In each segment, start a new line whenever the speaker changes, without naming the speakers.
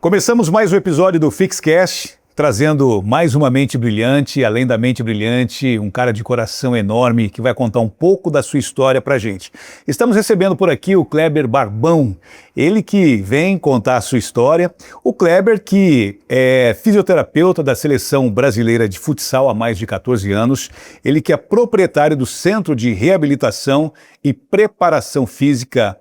Começamos mais um episódio do FixCast, trazendo mais uma mente brilhante, além da mente brilhante, um cara de coração enorme que vai contar um pouco da sua história pra gente. Estamos recebendo por aqui o Kleber Barbão, ele que vem contar a sua história. O Kleber que é fisioterapeuta da Seleção Brasileira de Futsal há mais de 14 anos, ele que é proprietário do Centro de Reabilitação e Preparação Física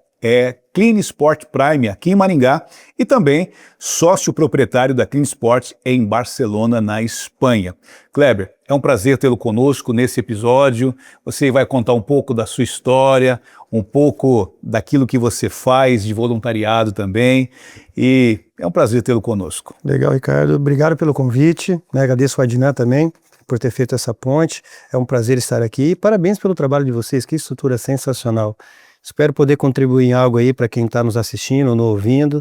Clean Sport Prime aqui em Maringá e também sócio proprietário da Clean Sport em Barcelona, na Espanha. Kleber, é um prazer tê-lo conosco nesse episódio. Você vai contar um pouco da sua história, um pouco daquilo que você faz de voluntariado também, e é um prazer tê-lo conosco.
Legal, Ricardo. Obrigado pelo convite, agradeço ao Adnan também por ter feito essa ponte. É um prazer estar aqui e parabéns pelo trabalho de vocês, que estrutura sensacional. Espero poder contribuir em algo aí para quem está nos assistindo ou nos ouvindo,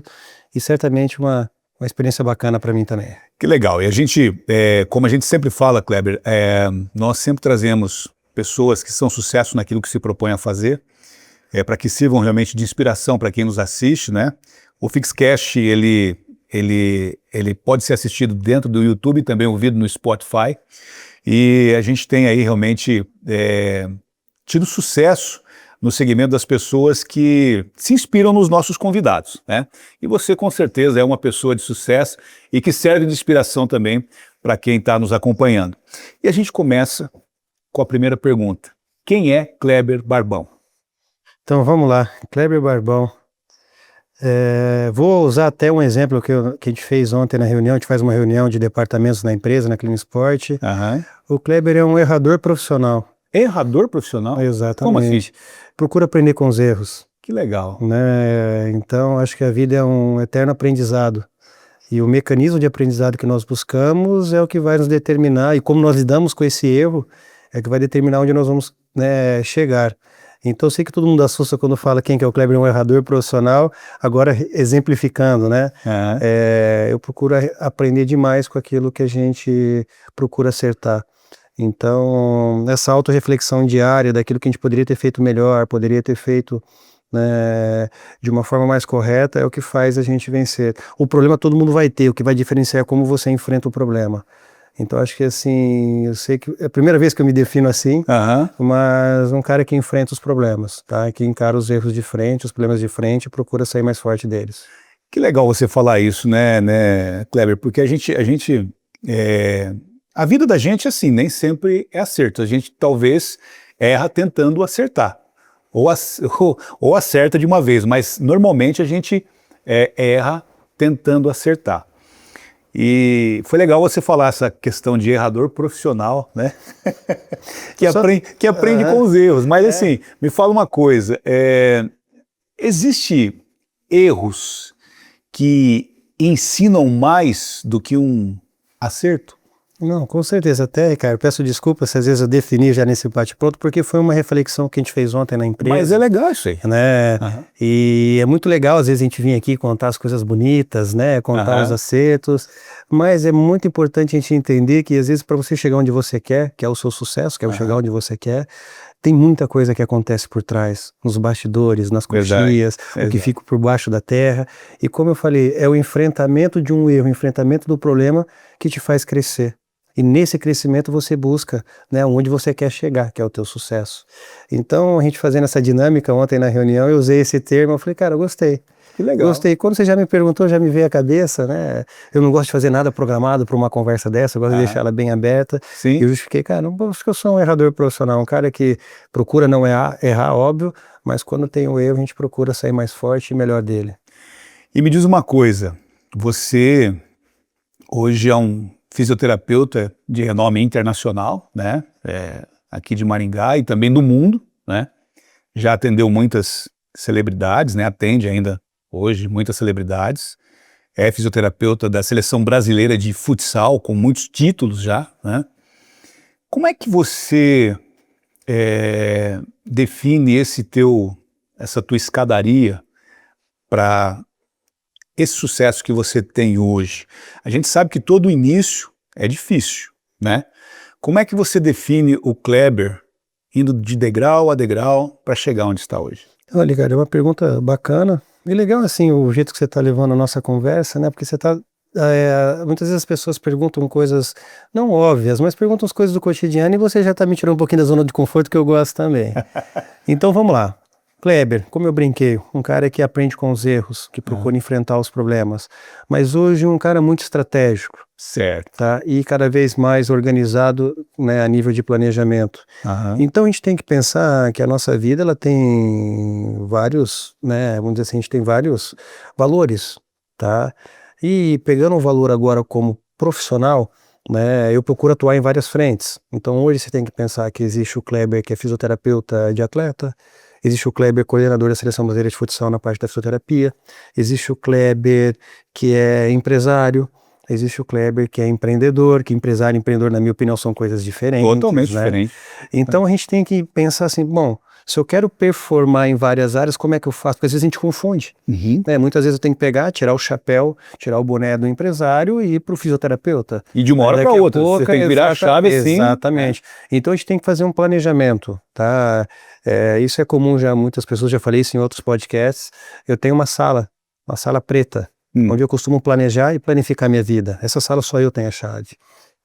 e certamente uma experiência bacana para mim também.
Que legal. E a gente, como a gente sempre fala, Kleber, nós sempre trazemos pessoas que são sucesso naquilo que se propõe a fazer, para que sirvam realmente de inspiração para quem nos assiste, né? O FixCast, ele pode ser assistido dentro do YouTube e também ouvido no Spotify, e a gente tem aí realmente tido sucesso no segmento das pessoas que se inspiram nos nossos convidados, né? E você com certeza é uma pessoa de sucesso e que serve de inspiração também para quem está nos acompanhando. E a gente começa com a primeira pergunta. Quem é Kleber Barbão?
Então vamos lá, Kleber Barbão. Vou usar até um exemplo que a gente fez ontem na reunião. A gente faz uma reunião de departamentos na empresa, na Clean Sport.
Uhum.
O Kleber é um errador profissional.
Errador profissional?
Exatamente.
Como assim?
Procura aprender com os erros.
Que legal.
Né? Então, acho que a vida é um eterno aprendizado. E o mecanismo de aprendizado que nós buscamos é o que vai nos determinar, e como nós lidamos com esse erro, é que vai determinar onde nós vamos, né, chegar. Então, eu sei que todo mundo assusta quando fala quem que é o Kleber, um errador profissional, agora exemplificando, né?
Uhum.
Eu procuro aprender demais com aquilo que a gente procura acertar. Então, essa autorreflexão diária daquilo que a gente poderia ter feito melhor, poderia ter feito, né, de uma forma mais correta, é o que faz a gente vencer. O problema todo mundo vai ter, o que vai diferenciar é como você enfrenta o problema. Então, acho que assim, eu sei que é a primeira vez que eu me defino assim, mas um cara que enfrenta os problemas, tá? Que encara os erros de frente, os problemas de frente e procura sair mais forte deles.
Que legal você falar isso, né, Kleber? Porque a vida da gente, assim, nem sempre é acerto. A gente talvez erra tentando acertar, ou acerta de uma vez, mas normalmente a gente erra tentando acertar. E foi legal você falar essa questão de errador profissional, né? que aprende com os erros. Mas assim, me fala uma coisa, existe erros que ensinam mais do que um acerto?
Não, com certeza. Até, Ricardo, peço desculpas se às vezes eu defini já nesse bate-pronto, porque foi uma reflexão que a gente fez ontem na empresa.
Mas é legal isso aí.
Né? Uhum. E é muito legal, às vezes, a gente vir aqui contar as coisas bonitas, né? Contar os acertos, mas é muito importante a gente entender que, às vezes, para você chegar onde você quer, que é o seu sucesso, que é chegar onde você quer, tem muita coisa que acontece por trás, nos bastidores, nas coxias, o que fica por baixo da terra. E como eu falei, é o enfrentamento de um erro, o enfrentamento do problema que te faz crescer. E nesse crescimento você busca, né, onde você quer chegar, que é o teu sucesso. Então, a gente fazendo essa dinâmica ontem na reunião, eu usei esse termo, eu falei, cara, eu gostei.
Que legal.
Gostei. Quando você já me perguntou, já me veio à cabeça, né? Eu não gosto de fazer nada programado para uma conversa dessa, eu gosto de deixar ela bem aberta.
Sim.
E eu justifiquei, cara, não acho que eu sou um errador profissional, um cara que procura não errar, óbvio, mas quando tem o erro, a gente procura sair mais forte e melhor dele.
E me diz uma coisa, você hoje é um fisioterapeuta de renome internacional, né? Aqui de Maringá e também do mundo, né? Já atendeu muitas celebridades, né? Atende ainda hoje muitas celebridades. É fisioterapeuta da Seleção Brasileira de Futsal, com muitos títulos já, né? Como é que você define essa tua escadaria para esse sucesso que você tem hoje? A gente sabe que todo início é difícil, né? Como é que você define o Kleber indo de degrau a degrau para chegar onde está hoje?
Olha, cara, é uma pergunta bacana, E legal, assim, o jeito que você está levando a nossa conversa, né? Porque você está... muitas vezes as pessoas perguntam coisas não óbvias, mas perguntam as coisas do cotidiano e você já está me tirando um pouquinho da zona de conforto, que eu gosto também. Então vamos lá. Kleber, como eu brinquei, um cara que aprende com os erros, que procura enfrentar os problemas, mas hoje um cara muito estratégico.
Certo.
Tá? E cada vez mais organizado, né, a nível de planejamento. Então a gente tem que pensar que a nossa vida ela tem vários, né, vamos dizer assim, a gente tem vários valores, tá? E pegando um valor agora como profissional, né, eu procuro atuar em várias frentes. Então hoje você tem que pensar que existe o Kleber que é fisioterapeuta de atleta, existe o Kleber coordenador da seleção brasileira de futsal na parte da fisioterapia, existe o Kleber que é empresário, existe o Kleber que é empreendedor, que empresário e empreendedor, na minha opinião, são coisas diferentes.
Totalmente
né?
diferente.
Então a gente tem que pensar assim, bom, se eu quero performar em várias áreas, como é que eu faço? Porque às vezes a gente confunde. Né? Muitas vezes eu tenho que pegar, tirar o chapéu, tirar o boné do empresário e ir para o fisioterapeuta.
E de uma hora para outra, você tem que virar a chave assim.
Exatamente. Então a gente tem que fazer um planejamento, tá? Isso é comum já, muitas pessoas, já falei isso em outros podcasts. Eu tenho uma sala preta, onde eu costumo planejar e planificar minha vida. Essa sala só eu tenho a chave.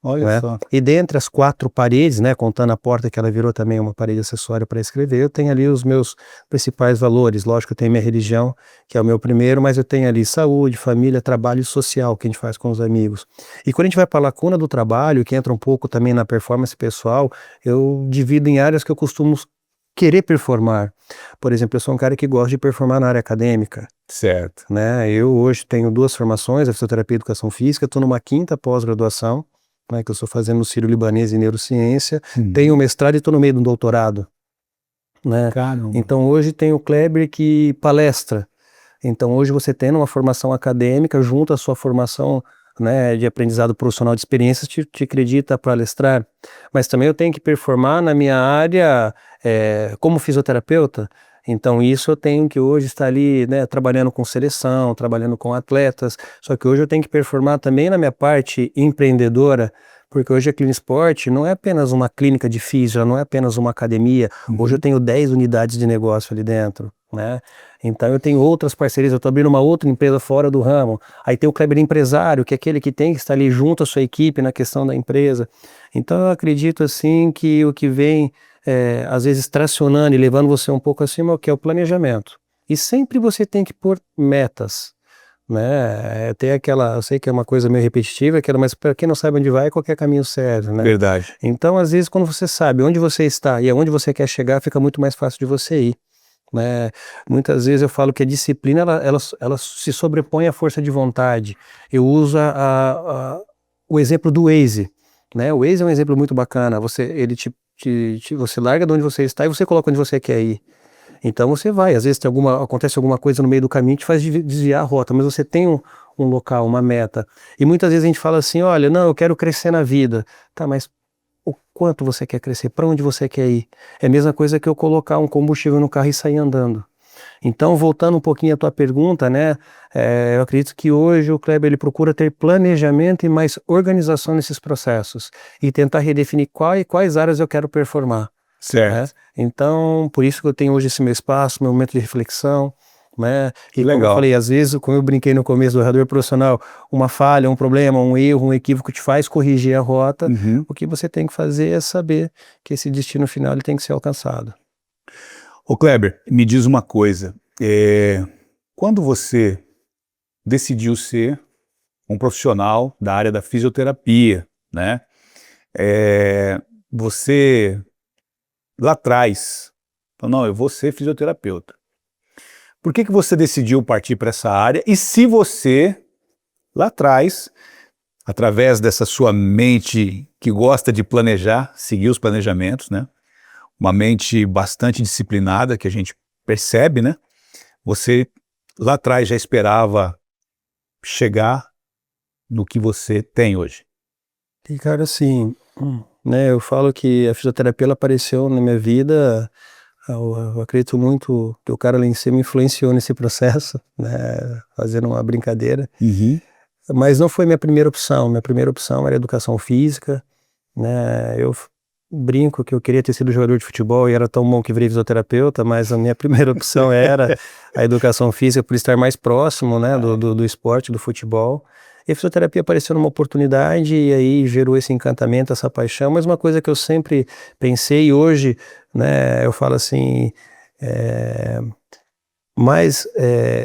Olha só.
E dentre as 4 paredes, né, contando a porta que ela virou também uma parede acessória para escrever, eu tenho ali os meus principais valores. Lógico, eu tenho minha religião, que é o meu primeiro, mas eu tenho ali saúde, família, trabalho e social, que a gente faz com os amigos. E quando a gente vai para a lacuna do trabalho, que entra um pouco também na performance pessoal, eu divido em áreas que eu costumo querer performar. Por exemplo, eu sou um cara que gosta de performar na área acadêmica.
Certo.
Né? Eu hoje tenho 2 formações, a fisioterapia e educação física, estou numa 5ª pós-graduação, né, que eu estou fazendo no Sírio-Libanês em neurociência, tenho um mestrado e estou no meio de um doutorado. Né? Então hoje tem o Kleber que palestra. Então hoje você tendo uma formação acadêmica junto à sua formação, né, de aprendizado profissional de experiências te acredita palestrar. Mas também eu tenho que performar na minha área como fisioterapeuta. Então isso eu tenho que hoje estar ali, né, trabalhando com seleção, trabalhando com atletas, só que hoje eu tenho que performar também na minha parte empreendedora, porque hoje a Clinisport não é apenas uma clínica de físio, não é apenas uma academia, hoje eu tenho 10 unidades de negócio ali dentro, né? Então eu tenho outras parcerias, eu estou abrindo uma outra empresa fora do ramo, aí tem o Kleber empresário, que é aquele que tem que estar ali junto à sua equipe na questão da empresa. Então eu acredito assim que o que vem às vezes tracionando e levando você um pouco acima, que é o planejamento. E sempre você tem que pôr metas, né? Tem aquela, eu sei que é uma coisa meio repetitiva, mas para quem não sabe onde vai, qualquer caminho serve, né?
Verdade.
Então, às vezes, quando você sabe onde você está e aonde você quer chegar, fica muito mais fácil de você ir. Né? Muitas vezes eu falo que a disciplina ela se sobrepõe à força de vontade. Eu uso o exemplo do Waze, né? O Waze é um exemplo muito bacana. Ele você larga de onde você está e você coloca onde você quer ir. Então você vai, às vezes acontece alguma coisa no meio do caminho que te faz desviar a rota, mas você tem um local, uma meta. E muitas vezes a gente fala assim, olha, não, eu quero crescer na vida. Tá, mas o quanto você quer crescer? Para onde você quer ir? É a mesma coisa que eu colocar um combustível no carro e sair andando. Então, voltando um pouquinho à tua pergunta, né, eu acredito que hoje o Kleber ele procura ter planejamento e mais organização nesses processos e tentar redefinir quais áreas eu quero performar.
Certo.
Né? Então, por isso que eu tenho hoje esse meu espaço, meu momento de reflexão, né? E
legal.
Como eu falei, às vezes, como eu brinquei no começo do orador profissional, uma falha, um problema, um erro, um equívoco te faz corrigir a rota. O que você tem que fazer é saber que esse destino final ele tem que ser alcançado.
Ô Kleber, me diz uma coisa, quando você decidiu ser um profissional da área da fisioterapia, né? Você lá atrás falou, não, eu vou ser fisioterapeuta. Por que você decidiu partir para essa área? E se você, lá atrás, através dessa sua mente que gosta de planejar, seguir os planejamentos, né? Uma mente bastante disciplinada, que a gente percebe, né? Você lá atrás já esperava chegar no que você tem hoje?
E cara, assim, né, eu falo que a fisioterapia ela apareceu na minha vida, eu acredito muito que o cara lá em cima influenciou nesse processo, né, fazendo uma brincadeira, mas não foi minha primeira opção era educação física, né, eu brinco que eu queria ter sido jogador de futebol e era tão bom que virei fisioterapeuta, mas a minha primeira opção era a educação física por estar mais próximo, né, do esporte, do futebol. E a fisioterapia apareceu numa oportunidade e aí gerou esse encantamento, essa paixão, mas uma coisa que eu sempre pensei e hoje, né, eu falo assim,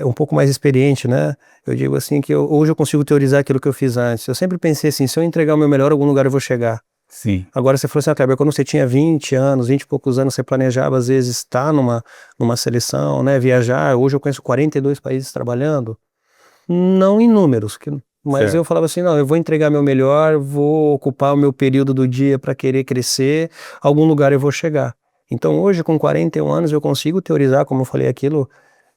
um pouco mais experiente, né, eu digo assim que hoje eu consigo teorizar aquilo que eu fiz antes. Eu sempre pensei assim, se eu entregar o meu melhor, algum lugar eu vou chegar.
Sim.
Agora você falou assim, Kleber, quando você tinha 20 anos, 20 e poucos anos, você planejava às vezes estar numa seleção, né, viajar. Hoje eu conheço 42 países trabalhando, não em números, mas eu falava assim, não, eu vou entregar meu melhor, vou ocupar o meu período do dia para querer crescer, algum lugar eu vou chegar. Então hoje com 41 anos eu consigo teorizar, como eu falei, aquilo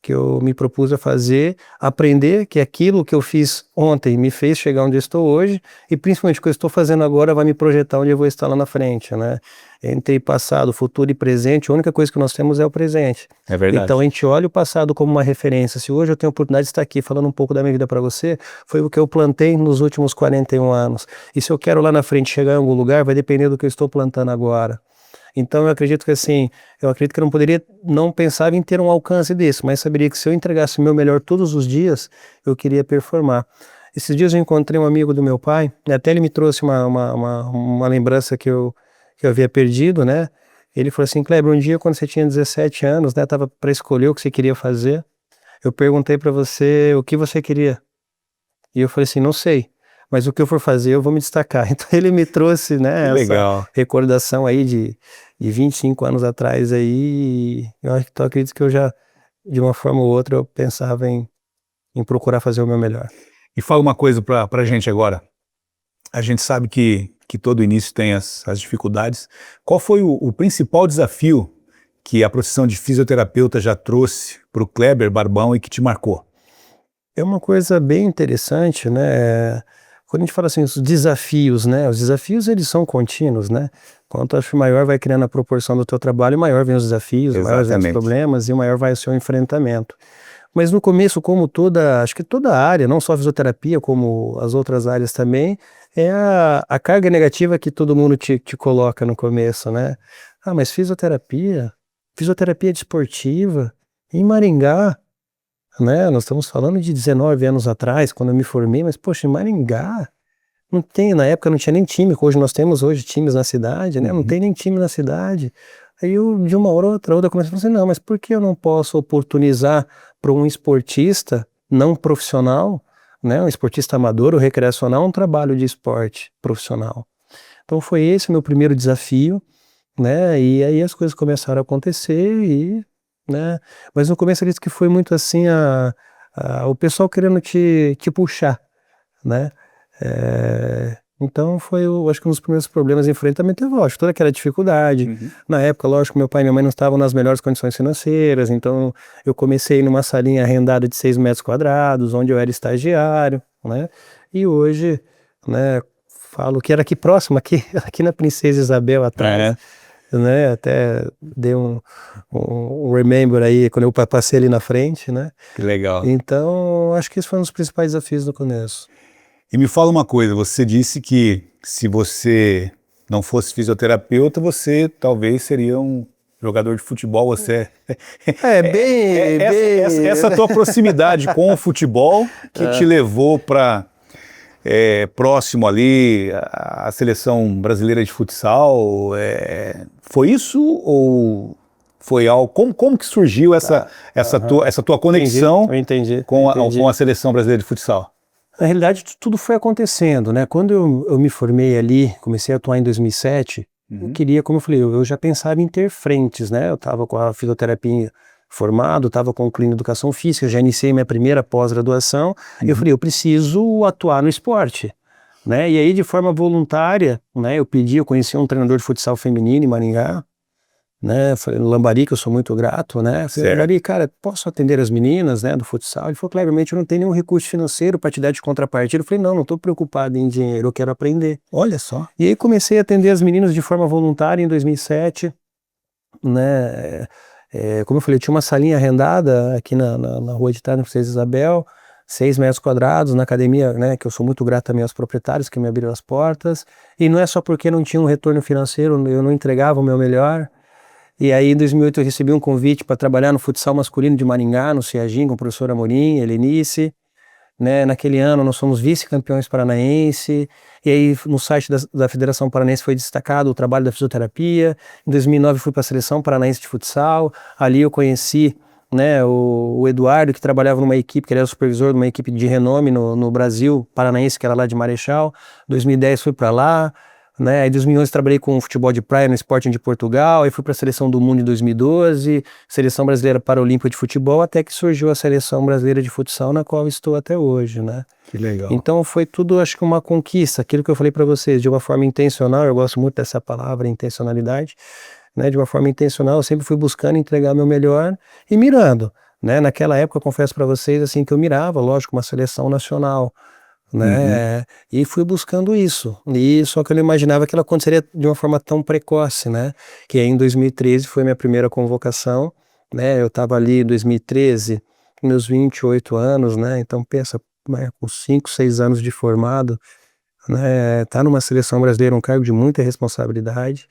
que eu me propus a fazer, aprender que aquilo que eu fiz ontem me fez chegar onde eu estou hoje e principalmente o que eu estou fazendo agora vai me projetar onde eu vou estar lá na frente, né? Entre passado, futuro e presente, a única coisa que nós temos é o presente.
É verdade.
Então a gente olha o passado como uma referência. Se hoje eu tenho a oportunidade de estar aqui falando um pouco da minha vida para você, foi o que eu plantei nos últimos 41 anos. E se eu quero lá na frente chegar em algum lugar, vai depender do que eu estou plantando agora. Então eu acredito que assim, eu não poderia não pensar em ter um alcance desse, mas saberia que se eu entregasse o meu melhor todos os dias, eu queria performar. Esses dias eu encontrei um amigo do meu pai, até ele me trouxe uma lembrança que eu havia perdido, né? Ele falou assim, Kleber, um dia quando você tinha 17 anos, né, tava para escolher o que você queria fazer, eu perguntei para você o que você queria. E eu falei assim, não sei, mas o que eu for fazer eu vou me destacar. Então ele me trouxe, né, essa recordação aí de 25 anos atrás aí, eu acredito que eu já, de uma forma ou outra, eu pensava em procurar fazer o meu melhor.
E fala uma coisa pra gente agora. A gente sabe que todo início tem as dificuldades. Qual foi o principal desafio que a profissão de fisioterapeuta já trouxe para o Kleber Barbão e que te marcou?
É uma coisa bem interessante, né? Quando a gente fala assim, os desafios, né? Os desafios, eles são contínuos, né? Quanto acho maior vai criando a proporção do teu trabalho, maior vem os desafios, maior vem os problemas e maior vai o seu enfrentamento. Mas no começo, como acho que toda área, não só a fisioterapia, como as outras áreas também, é a carga negativa que todo mundo te coloca no começo, né? Ah, mas fisioterapia desportiva, em Maringá, né? Nós estamos falando de 19 anos atrás, quando eu me formei, mas poxa, em Maringá, na época não tinha nem time, hoje nós temos times na cidade, né? Não tem nem time na cidade. Aí eu, de uma hora ou outra, comecei a falar assim, não, mas por que eu não posso oportunizar para um esportista não profissional, né, um esportista amador ou recreacional, um trabalho de esporte profissional? Então foi esse o meu primeiro desafio, né, e aí as coisas começaram a acontecer né, mas no começo eu disse que foi muito assim, o pessoal querendo te puxar, né, então foi, acho que um dos primeiros problemas em enfrentamento teve, lógico, toda aquela dificuldade. Na época, lógico, meu pai e minha mãe não estavam nas melhores condições financeiras, então eu comecei numa salinha arrendada de 6 metros quadrados, onde eu era estagiário, né? E hoje, né, falo que era aqui próximo, aqui na Princesa Isabel atrás, né? Até dei um remember aí, quando eu passei ali na frente, né?
Que legal.
Então, acho que esse foi um dos principais desafios no começo.
E me fala uma coisa, você disse que se você não fosse fisioterapeuta, você talvez seria um jogador de futebol, você... Essa tua proximidade com o futebol que te levou para próximo ali a seleção brasileira de futsal, foi isso ou foi algo... Como que surgiu essa tua conexão com a seleção brasileira de futsal?
Na realidade, tudo foi acontecendo, né? Quando eu me formei ali, comecei a atuar em 2007, eu queria, como eu falei, eu já pensava em ter frentes, né? Eu estava com a fisioterapia formado, estava concluindo educação física, já iniciei minha primeira pós-graduação, e eu falei, eu preciso atuar no esporte, né? E aí, de forma voluntária, né? Eu conheci um treinador de futsal feminino em Maringá, né, falei no Lambari, que eu sou muito grato, né, falei, Lambari, cara, posso atender as meninas, né, do futsal? Ele falou, Kleber, eu não tenho nenhum recurso financeiro para te dar de contrapartida. Eu falei, não estou preocupado em dinheiro, eu quero aprender. Olha só. E aí comecei a atender as meninas de forma voluntária em 2007, né, como eu falei, eu tinha uma salinha arrendada aqui na rua de trás, na Princesa Isabel, 6 metros quadrados na academia, né, que eu sou muito grato também aos proprietários que me abriram as portas, e não é só porque não tinha um retorno financeiro, eu não entregava o meu melhor. E aí em 2008 eu recebi um convite para trabalhar no futsal masculino de Maringá, no Ciagim, com o professor Amorim, Helenice, né? Naquele ano nós fomos vice-campeões paranaense, e aí no site da Federação Paranaense foi destacado o trabalho da fisioterapia. Em 2009 fui para a Seleção Paranaense de Futsal, ali eu conheci, né, o Eduardo, que trabalhava numa equipe, que ele era o supervisor de uma equipe de renome no Brasil, paranaense, que era lá de Marechal. 2010 fui para lá, né, aí em 2011 trabalhei com futebol de praia no Sporting de Portugal, aí fui para a Seleção do Mundo em 2012, Seleção Brasileira Paralímpica de Futebol, até que surgiu a Seleção Brasileira de Futsal, na qual estou até hoje, né.
Que legal.
Então foi tudo, acho que uma conquista, aquilo que eu falei para vocês, de uma forma intencional, eu gosto muito dessa palavra, intencionalidade, né, de uma forma intencional, eu sempre fui buscando entregar meu melhor e mirando, né, naquela época eu confesso para vocês, assim, que eu mirava, lógico, uma seleção nacional, né, e fui buscando isso, e só que eu não imaginava que ela aconteceria de uma forma tão precoce, né, que aí em 2013 foi minha primeira convocação, né, eu estava ali em 2013, meus 28 anos, né, então pensa, né, com 5, 6 anos de formado, né, tá numa seleção brasileira, um cargo de muita responsabilidade,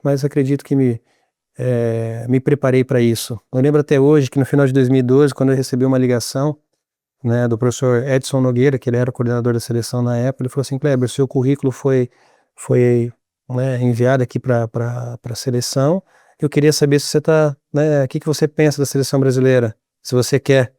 mas acredito que me preparei para isso. Eu lembro até hoje que no final de 2012, quando eu recebi uma ligação, né, do professor Edson Nogueira, que ele era o coordenador da seleção na época, ele falou assim: Kleber, seu currículo foi, né, enviado aqui para a seleção, eu queria saber se você está, né, o que você pensa da seleção brasileira, se você quer.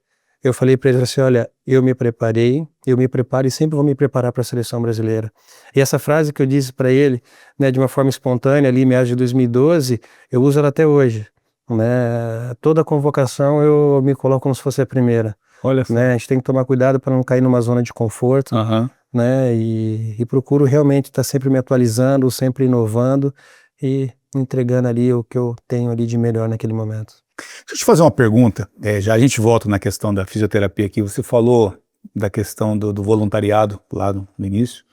Eu falei para ele assim: olha, eu me preparei, eu me preparo e sempre vou me preparar para a seleção brasileira. E essa frase que eu disse para ele, né, de uma forma espontânea ali em meados de 2012, eu uso ela até hoje, né? Toda convocação eu me coloco como se fosse a primeira.
Olha só.
Né? A gente tem que tomar cuidado para não cair numa zona de conforto, né? E procuro realmente estar sempre me atualizando, sempre inovando e entregando ali o que eu tenho ali de melhor naquele momento.
Deixa eu te fazer uma pergunta, já a gente volta na questão da fisioterapia aqui, você falou da questão do voluntariado lá no início,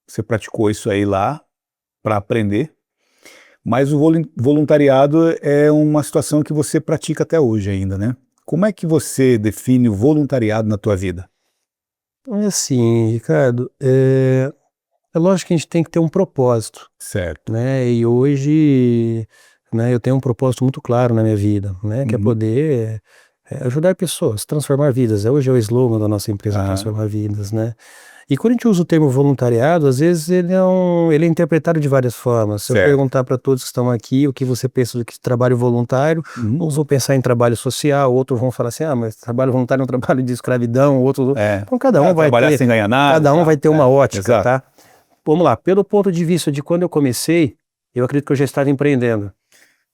você praticou isso aí lá para aprender, mas o voluntariado é uma situação que você pratica até hoje ainda, né? Como é que você define o voluntariado na tua vida?
É assim, Ricardo, é lógico que a gente tem que ter um propósito,
Certo.
né? E hoje, né, eu tenho um propósito muito claro na minha vida, né? Que é poder ajudar pessoas, transformar vidas. Hoje é o slogan da nossa empresa, transformar vidas, né? E quando a gente usa o termo voluntariado, às vezes ele é interpretado de várias formas. Se eu perguntar para todos que estão aqui o que você pensa do que trabalho voluntário, uns vão pensar em trabalho social, outros vão falar assim, mas trabalho voluntário é um trabalho de escravidão, outro... Então cada um vai
trabalhar
ter,
sem ganhar nada,
cada um vai ter uma ótica,
exato.
tá? Vamos lá, pelo ponto de vista de quando eu comecei, eu acredito que eu já estava empreendendo,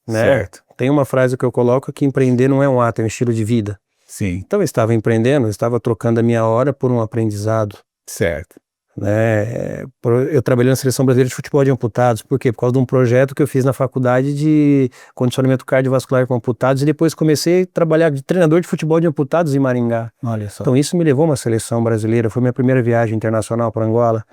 né?
Certo.
Tem uma frase que eu coloco que empreender não é um ato, é um estilo de vida.
Sim.
Então eu estava empreendendo, eu estava trocando a minha hora por um aprendizado.
Certo.
Né? Eu trabalhei na Seleção Brasileira de Futebol de Amputados, por quê? Por causa de um projeto que eu fiz na faculdade de condicionamento cardiovascular com amputados, e depois comecei a trabalhar de treinador de futebol de amputados em Maringá.
Olha só.
Então isso me levou a uma seleção brasileira, foi minha primeira viagem internacional para Angola.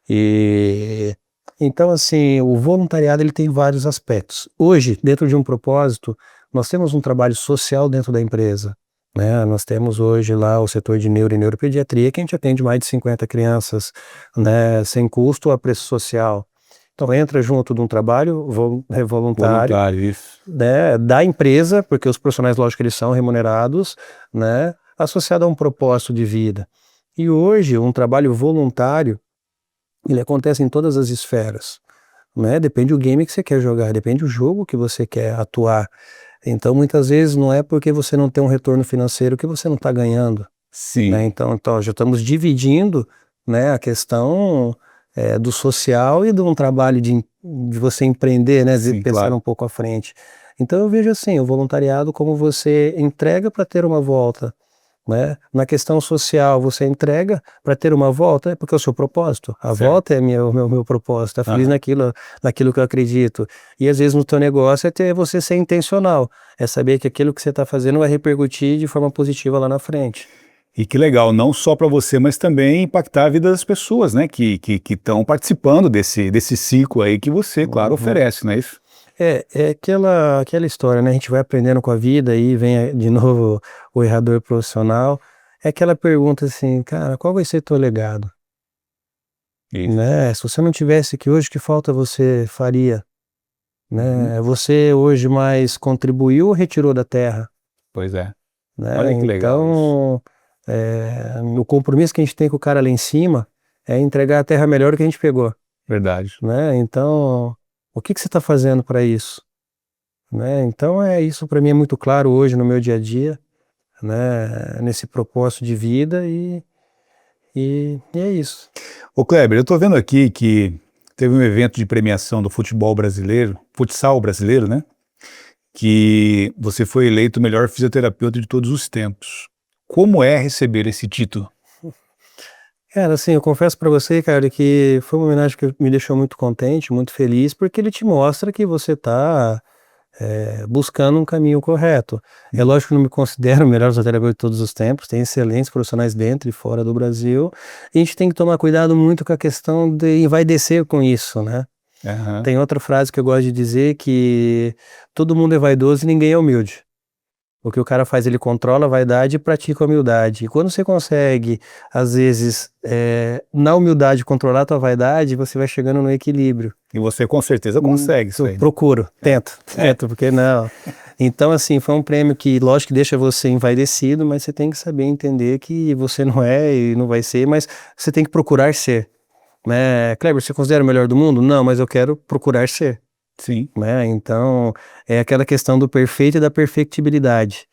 E então assim, o voluntariado ele tem vários aspectos. Hoje, dentro de um propósito, nós temos um trabalho social dentro da empresa. Né, nós temos hoje lá o setor de neuro e neuropediatria, que a gente atende mais de 50 crianças, né, sem custo a preço social. Então entra junto de um trabalho voluntário,
Isso.
né, da empresa, porque os profissionais, lógico, eles são remunerados, né, associado a um propósito de vida. E hoje um trabalho voluntário, ele acontece em todas as esferas. Né, depende do game que você quer jogar, depende do jogo que você quer atuar. Então, muitas vezes, não é porque você não tem um retorno financeiro que você não está ganhando.
Sim.
Né? Então, já estamos dividindo, né, a questão do social e de um trabalho de você empreender, né, de pensar um pouco à frente. Então, eu vejo assim, o voluntariado como você entrega para ter uma volta. Né? Na questão social, você entrega para ter uma volta, é porque é o seu propósito. A volta é o meu propósito, estar feliz naquilo que eu acredito. E às vezes no teu negócio é você ser intencional, é saber que aquilo que você está fazendo vai repercutir de forma positiva lá na frente.
E que legal, não só para você, mas também impactar a vida das pessoas, né, que estão participando desse ciclo aí que você, claro, oferece, não é isso?
É aquela história, né? A gente vai aprendendo com a vida e vem de novo o errador profissional. É aquela pergunta assim, cara, qual vai ser teu legado?
Isso.
Né? Se você não tivesse aqui hoje, que falta você faria?
Uhum.
Né? Você hoje mais contribuiu ou retirou da terra?
Pois é.
Né?
Olha que legal isso.
Então, o compromisso que a gente tem com o cara lá em cima é entregar a terra melhor do que a gente pegou.
Verdade.
Né? Então, o que você está fazendo para isso? Né? Então, isso para mim é muito claro hoje no meu dia a dia, né? Nesse propósito de vida e é isso.
Ô Kleber, eu tô vendo aqui que teve um evento de premiação do futebol brasileiro, futsal brasileiro, né? Que você foi eleito o melhor fisioterapeuta de todos os tempos. Como é receber esse título?
Cara, assim, eu confesso pra você, cara, que foi uma homenagem que me deixou muito contente, muito feliz, porque ele te mostra que você tá buscando um caminho correto. É lógico que eu não me considero o melhor fisioterapeuta de todos os tempos, tem excelentes profissionais dentro e fora do Brasil, e a gente tem que tomar cuidado muito com a questão de envaidecer com isso, né?
Aham.
Tem outra frase que eu gosto de dizer que todo mundo é vaidoso e ninguém é humilde. O que o cara faz, ele controla a vaidade e pratica a humildade. E quando você consegue, às vezes, na humildade controlar a tua vaidade, você vai chegando no equilíbrio.
E você com certeza consegue isso
Eu
aí, né?
procuro, tento, porque não. Então, assim, foi um prêmio que, lógico, que deixa você envaidecido, mas você tem que saber entender que você não é e não vai ser, mas você tem que procurar ser. Né? Kleber, você considera o melhor do mundo? Não, mas eu quero procurar ser.
Sim.
Né? Então, é aquela questão do perfeito e da perfectibilidade.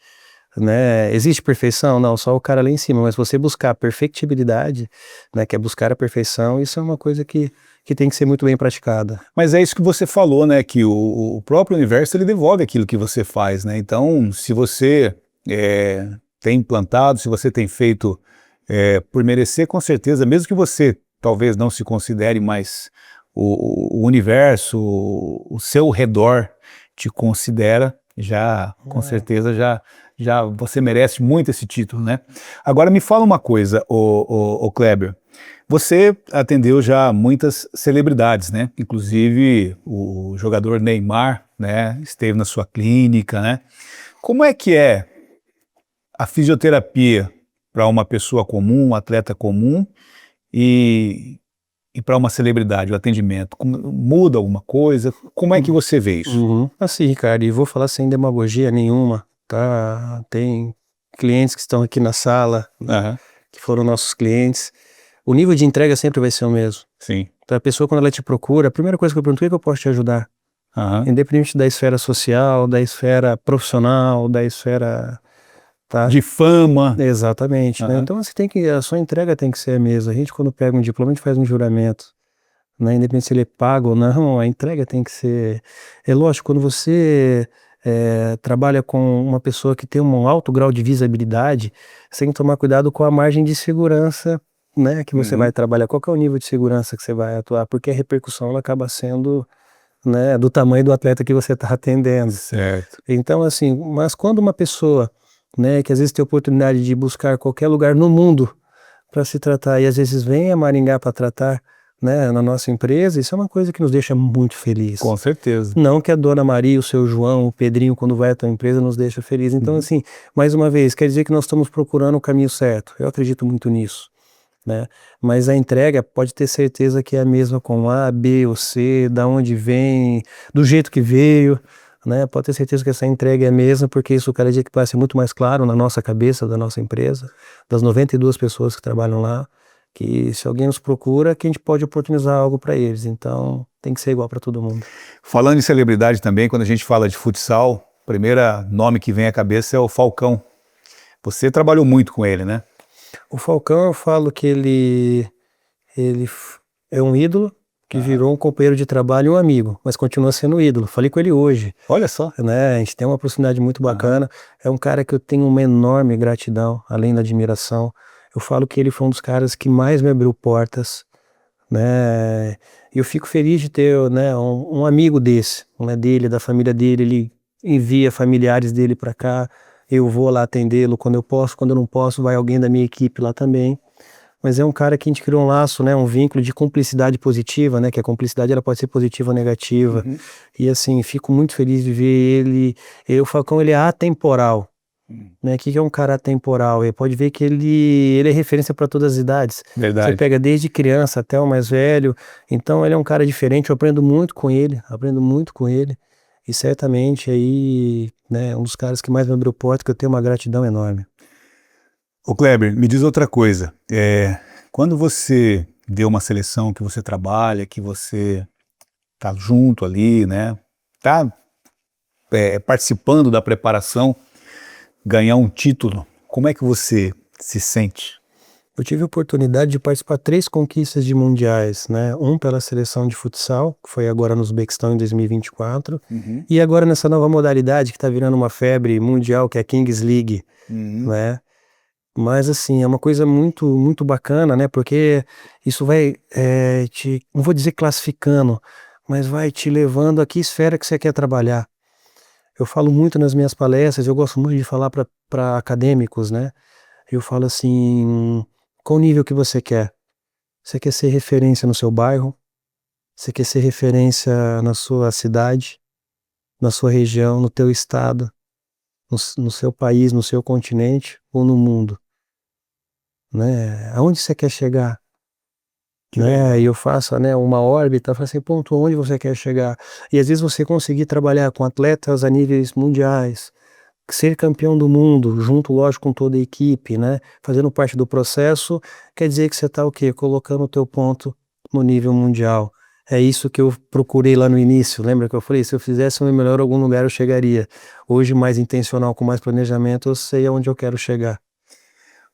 Né? Existe perfeição? Não, só o cara lá em cima, mas você buscar a perfectibilidade, né, que é buscar a perfeição, isso é uma coisa que tem que ser muito bem praticada.
Mas é isso que você falou, né? Que o próprio universo ele devolve aquilo que você faz, né? Então, se você tem implantado, se você tem feito por merecer, com certeza, mesmo que você talvez não se considere, mas o universo, o seu redor te considera, já com certeza já você merece muito esse título, né? Agora me fala uma coisa, o Kleber. Você atendeu já muitas celebridades, né? Inclusive o jogador Neymar, né? Esteve na sua clínica, né? Como é que é a fisioterapia para uma pessoa comum, um atleta comum e, e para uma celebridade, o atendimento? Muda alguma coisa? Como é que você vê isso?
Uhum. Assim, Ricardo, e vou falar sem demagogia nenhuma, tá? Tem clientes que estão aqui na sala, né,
Aham,
que foram nossos clientes. O nível de entrega sempre vai ser o mesmo.
sim.
Então, a pessoa, quando ela te procura, a primeira coisa que eu pergunto, o que eu posso te ajudar?
Aham,
Independente da esfera social, da esfera profissional, da esfera, tá?
de fama.
Exatamente, né?
Aham,
Então, a sua entrega tem que ser a mesma. A gente, quando pega um diploma, a gente faz um juramento, né? Independente se ele é pago ou não, a entrega tem que ser. É lógico, quando você trabalha com uma pessoa que tem um alto grau de visibilidade, você tem que tomar cuidado com a margem de segurança, né? Que você vai
uhum,
trabalhar. Qual que é o nível de segurança que você vai atuar? Porque a repercussão ela acaba sendo, né, do tamanho do atleta que você está atendendo.
certo.
Então, assim, mas quando uma pessoa, né, que às vezes tem a oportunidade de buscar qualquer lugar no mundo para se tratar e às vezes vem a Maringá para tratar, né, na nossa empresa, isso é uma coisa que nos deixa muito feliz.
Com certeza.
Não que a Dona Maria, o seu João, o Pedrinho, quando vai à tua empresa, nos deixa feliz. Então,
Uhum.
assim, mais uma vez, quer dizer que nós estamos procurando o caminho certo. Eu acredito muito nisso, né? Mas a entrega pode ter certeza que é a mesma com A, B ou C, da onde vem, do jeito que veio, né? Pode ter certeza que essa entrega é a mesma, porque isso cada dia que passa é muito mais claro na nossa cabeça, da nossa empresa, das 92 pessoas que trabalham lá, que se alguém nos procura, que a gente pode oportunizar algo para eles. Então, tem que ser igual para todo mundo.
Falando em celebridade também, quando a gente fala de futsal, o primeiro nome que vem à cabeça é o Falcão. Você trabalhou muito com ele, né?
O Falcão, eu falo que ele é um ídolo que
Aham.
virou um companheiro de trabalho e um amigo, mas continua sendo um ídolo. Falei com ele hoje,
Olha só.
né? A gente tem uma proximidade muito
Aham.
bacana. É um cara que eu tenho uma enorme gratidão, além da admiração. Eu falo que ele foi um dos caras que mais me abriu portas, né? E eu fico feliz de ter, né, um amigo desse, né, dele, da família dele. Ele envia familiares dele para cá. Eu vou lá atendê-lo quando eu posso, quando eu não posso, vai alguém da minha equipe lá também. mas é um cara que a gente criou um laço, né, um vínculo de cumplicidade positiva, né, que a cumplicidade ela pode ser positiva ou negativa. E assim, fico muito feliz de ver ele. O Falcão, ele é atemporal, né? O que é um cara atemporal? Ele pode ver que ele é referência para todas as idades.
Verdade.
Você pega desde criança até o mais velho. Então ele é um cara diferente, eu aprendo muito com ele, e certamente aí, né, um dos caras que mais me abriu porta, que eu tenho uma gratidão enorme.
Ô Kleber, me diz outra coisa. Quando você vê uma seleção que você trabalha, que você tá junto ali, né? Tá participando da preparação, ganhar um título, como é que você se sente?
Eu tive a oportunidade de participar 3 conquistas de mundiais, né? Um pela seleção de futsal, que foi agora no Uzbequistão em 2024, e agora nessa nova modalidade que tá virando uma febre mundial, que é a Kings League, né? Mas assim, é uma coisa muito, muito bacana, né? Porque isso vai não vou dizer classificando, mas vai te levando a que esfera que você quer trabalhar. Eu falo muito nas minhas palestras, eu gosto muito de falar para acadêmicos, né? Eu falo assim, qual nível que você quer? Você quer ser referência no seu bairro? Você quer ser referência na sua cidade, na sua região, no teu estado, no seu país, no seu continente ou no mundo? Né? Aonde você quer chegar? Né? E eu faço, né, uma órbita, falo assim, ponto, onde você quer chegar? E às vezes você conseguir trabalhar com atletas a níveis mundiais, ser campeão do mundo, junto, lógico, com toda a equipe, né, fazendo parte do processo, quer dizer que você está o quê? Colocando o teu ponto no nível mundial. É isso que eu procurei lá no início, lembra que eu falei, se eu fizesse o meu melhor, algum lugar eu chegaria. Hoje, mais intencional, com mais planejamento, eu sei aonde eu quero chegar.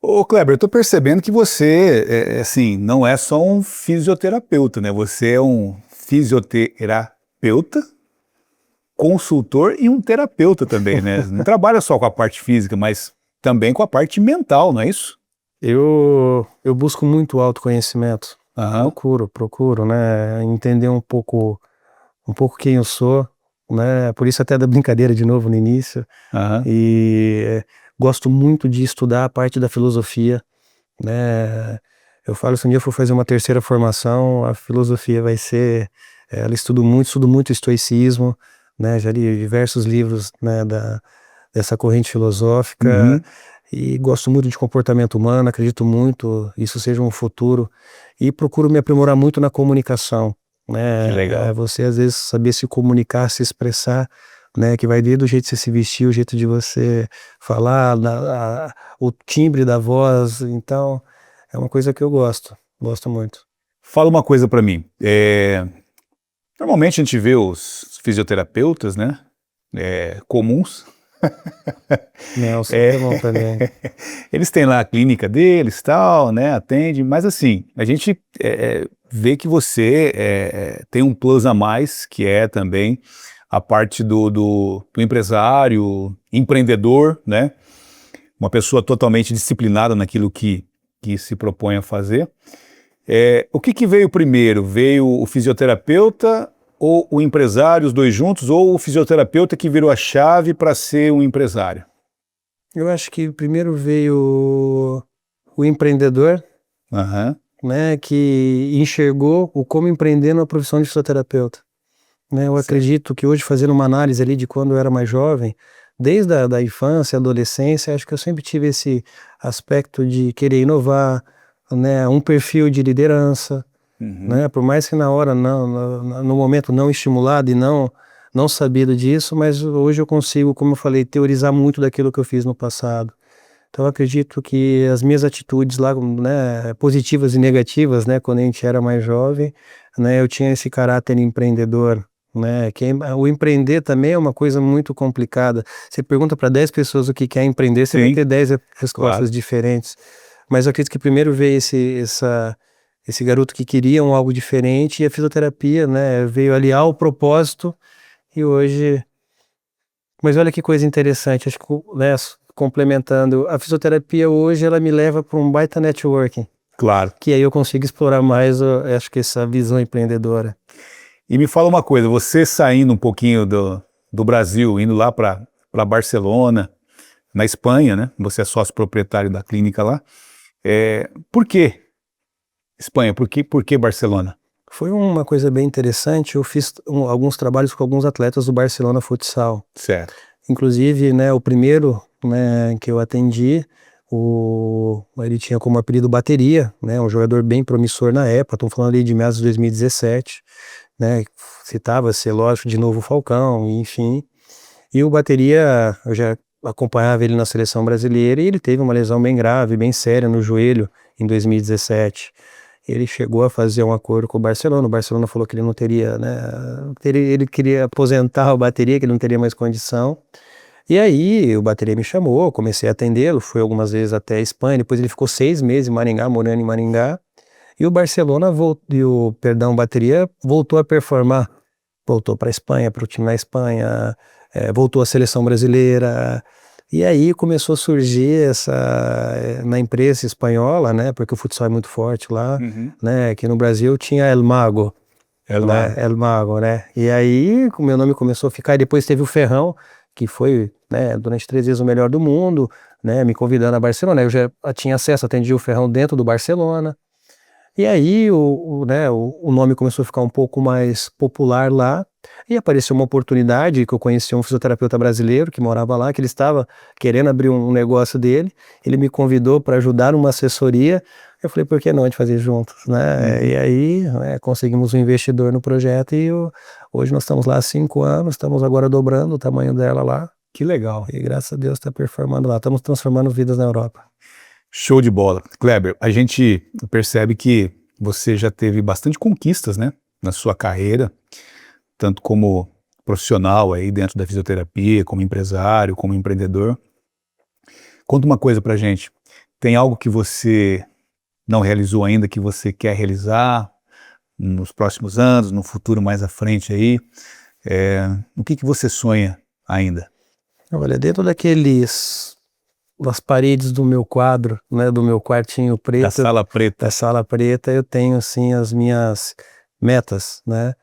Ô Kleber, eu tô percebendo que você, assim, não é só um fisioterapeuta, né? Você é um fisioterapeuta, consultor e um terapeuta também, né? Não trabalha só com a parte física, mas também com a parte mental, não é isso?
Eu busco muito autoconhecimento. Procuro, né, entender um pouco quem eu sou, né, por isso até da brincadeira de novo no início. E gosto muito de estudar a parte da filosofia, né, eu falo, se um dia eu for fazer uma terceira formação, a filosofia vai ser, ela estudo muito estoicismo, né, já li diversos livros, né, dessa corrente filosófica, e gosto muito de comportamento humano, acredito muito isso seja um futuro, e procuro me aprimorar muito na comunicação, né?
Que legal.
Você às vezes saber se comunicar, se expressar, né? Que vai desde o jeito de você se vestir, o jeito de você falar, o timbre da voz, então é uma coisa que eu gosto muito.
Fala uma coisa pra mim. Normalmente a gente vê os fisioterapeutas, né? Comuns.
Não, super bom também.
Eles têm lá a clínica deles, tal, né? Atende, mas assim, a gente vê que você tem um plus a mais, que é também a parte do empresário, empreendedor, né? Uma pessoa totalmente disciplinada naquilo que se propõe a fazer. O que veio primeiro? Veio o fisioterapeuta ou o empresário, os dois juntos, ou o fisioterapeuta que virou a chave para ser um empresário?
Eu acho que primeiro veio o empreendedor, né, que enxergou o como empreender na profissão de fisioterapeuta. Né, eu acredito que hoje, fazendo uma análise ali de quando eu era mais jovem, desde a infância, adolescência, acho que eu sempre tive esse aspecto de querer inovar, né, um perfil de liderança, né, por mais que na hora, no momento não estimulado e não sabido disso, mas hoje eu consigo, como eu falei, teorizar muito daquilo que eu fiz no passado. Então eu acredito que as minhas atitudes lá, né, positivas e negativas, né, quando a gente era mais jovem, né, eu tinha esse caráter empreendedor, né, o empreender também é uma coisa muito complicada. Você pergunta para 10 pessoas o que é empreender, você vai ter 10 respostas diferentes. Mas eu acredito que primeiro veio esse garoto que queria algo diferente, e a fisioterapia, né, veio aliar o propósito, e hoje... Mas olha que coisa interessante, acho que, né, complementando, a fisioterapia hoje ela me leva para um baita networking.
Claro.
Que aí eu consigo explorar mais, acho que essa visão empreendedora.
E me fala uma coisa, você saindo um pouquinho do Brasil, indo lá para Barcelona, na Espanha, né? Você é sócio proprietário da clínica lá. Por quê Espanha, por que Barcelona?
Foi uma coisa bem interessante, eu fiz alguns trabalhos com alguns atletas do Barcelona Futsal.
Certo.
Inclusive, né, o primeiro, né, que eu atendi, ele tinha como apelido Bateria, né, um jogador bem promissor na época, estamos falando ali de meados de 2017, né, citava-se, lógico, de novo o Falcão, enfim. E o Bateria, eu já acompanhava ele na seleção brasileira e ele teve uma lesão bem grave, bem séria no joelho em 2017. Ele chegou a fazer um acordo com o Barcelona falou que ele não teria, né, ele queria aposentar o Bateria, que ele não teria mais condição. E aí o Bateria me chamou, comecei a atendê-lo, fui algumas vezes até a Espanha, depois ele ficou 6 meses em Maringá, morando em Maringá, e o Bateria voltou a performar, voltou para a Espanha, para o time na Espanha, voltou à seleção brasileira, e aí começou a surgir na imprensa espanhola, né, porque o futsal é muito forte lá, né, aqui no Brasil tinha El Mago, El Mago, né, e aí o meu nome começou a ficar, e depois teve o Ferrão, que foi, né, durante 3 vezes o melhor do mundo, né, me convidando a Barcelona, eu já tinha acesso, atendi o Ferrão dentro do Barcelona, e aí o nome começou a ficar um pouco mais popular lá, e apareceu uma oportunidade que eu conheci um fisioterapeuta brasileiro que morava lá, que ele estava querendo abrir um negócio dele, ele me convidou para ajudar numa assessoria, eu falei, por que não a gente fazer juntos, né? E aí conseguimos um investidor no projeto e hoje nós estamos lá há 5 anos, estamos agora dobrando o tamanho dela lá.
Que legal.
E graças a Deus está performando lá, estamos transformando vidas na Europa.
Show de bola. Kleber, a gente percebe que você já teve bastante conquistas, né, na sua carreira, tanto como profissional aí dentro da fisioterapia, como empresário, como empreendedor. Conta uma coisa pra gente, tem algo que você não realizou ainda, que você quer realizar nos próximos anos, no futuro mais à frente aí? O que você sonha ainda?
Olha, dentro das paredes do meu quadro, né, do meu quartinho preto,
Da sala preta,
eu tenho assim as minhas metas, né?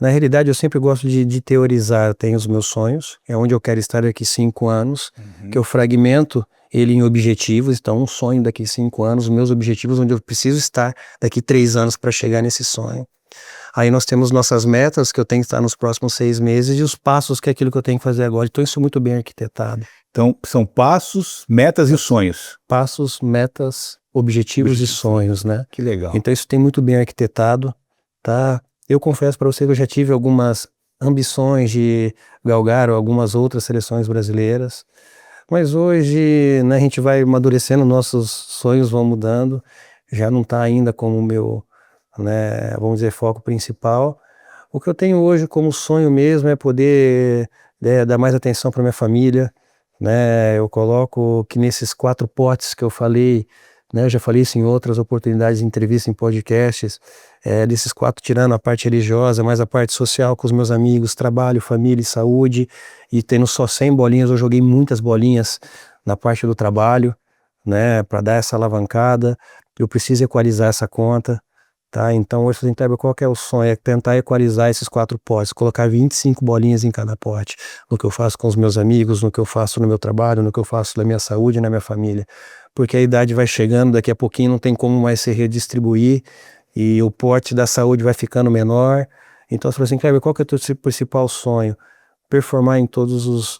Na realidade, eu sempre gosto de teorizar, eu tenho os meus sonhos, é onde eu quero estar daqui 5 anos, que eu fragmento ele em objetivos, então um sonho daqui 5 anos, meus objetivos onde eu preciso estar daqui 3 anos para chegar nesse sonho. Aí nós temos nossas metas que eu tenho que estar nos próximos 6 meses e os passos que é aquilo que eu tenho que fazer agora, então isso é muito bem arquitetado.
Então, são passos, metas e sonhos.
Passos, metas, objetivos e sonhos, né?
Que legal.
Então isso tem muito bem arquitetado, tá? Eu confesso para você que eu já tive algumas ambições de galgar algumas outras seleções brasileiras, mas hoje, né, a gente vai amadurecendo, nossos sonhos vão mudando, já não está ainda como o meu, né, vamos dizer, foco principal. O que eu tenho hoje como sonho mesmo é poder dar mais atenção para minha família, né? Eu coloco que nesses 4 potes que eu falei, né, eu já falei isso em outras oportunidades, em entrevistas, em podcasts, desses 4 tirando a parte religiosa, mais a parte social com os meus amigos, trabalho, família e saúde, e tendo só 100 bolinhas, eu joguei muitas bolinhas na parte do trabalho, né, para dar essa alavancada, eu preciso equalizar essa conta, tá? Então hoje, qual que é o sonho? É tentar equalizar esses 4 potes, colocar 25 bolinhas em cada pote, no que eu faço com os meus amigos, no que eu faço no meu trabalho, no que eu faço na minha saúde e na minha família. Porque a idade vai chegando, daqui a pouquinho não tem como mais se redistribuir e o pote da saúde vai ficando menor. Então você fala assim, Kleber, qual que é o teu principal sonho? Performar em todas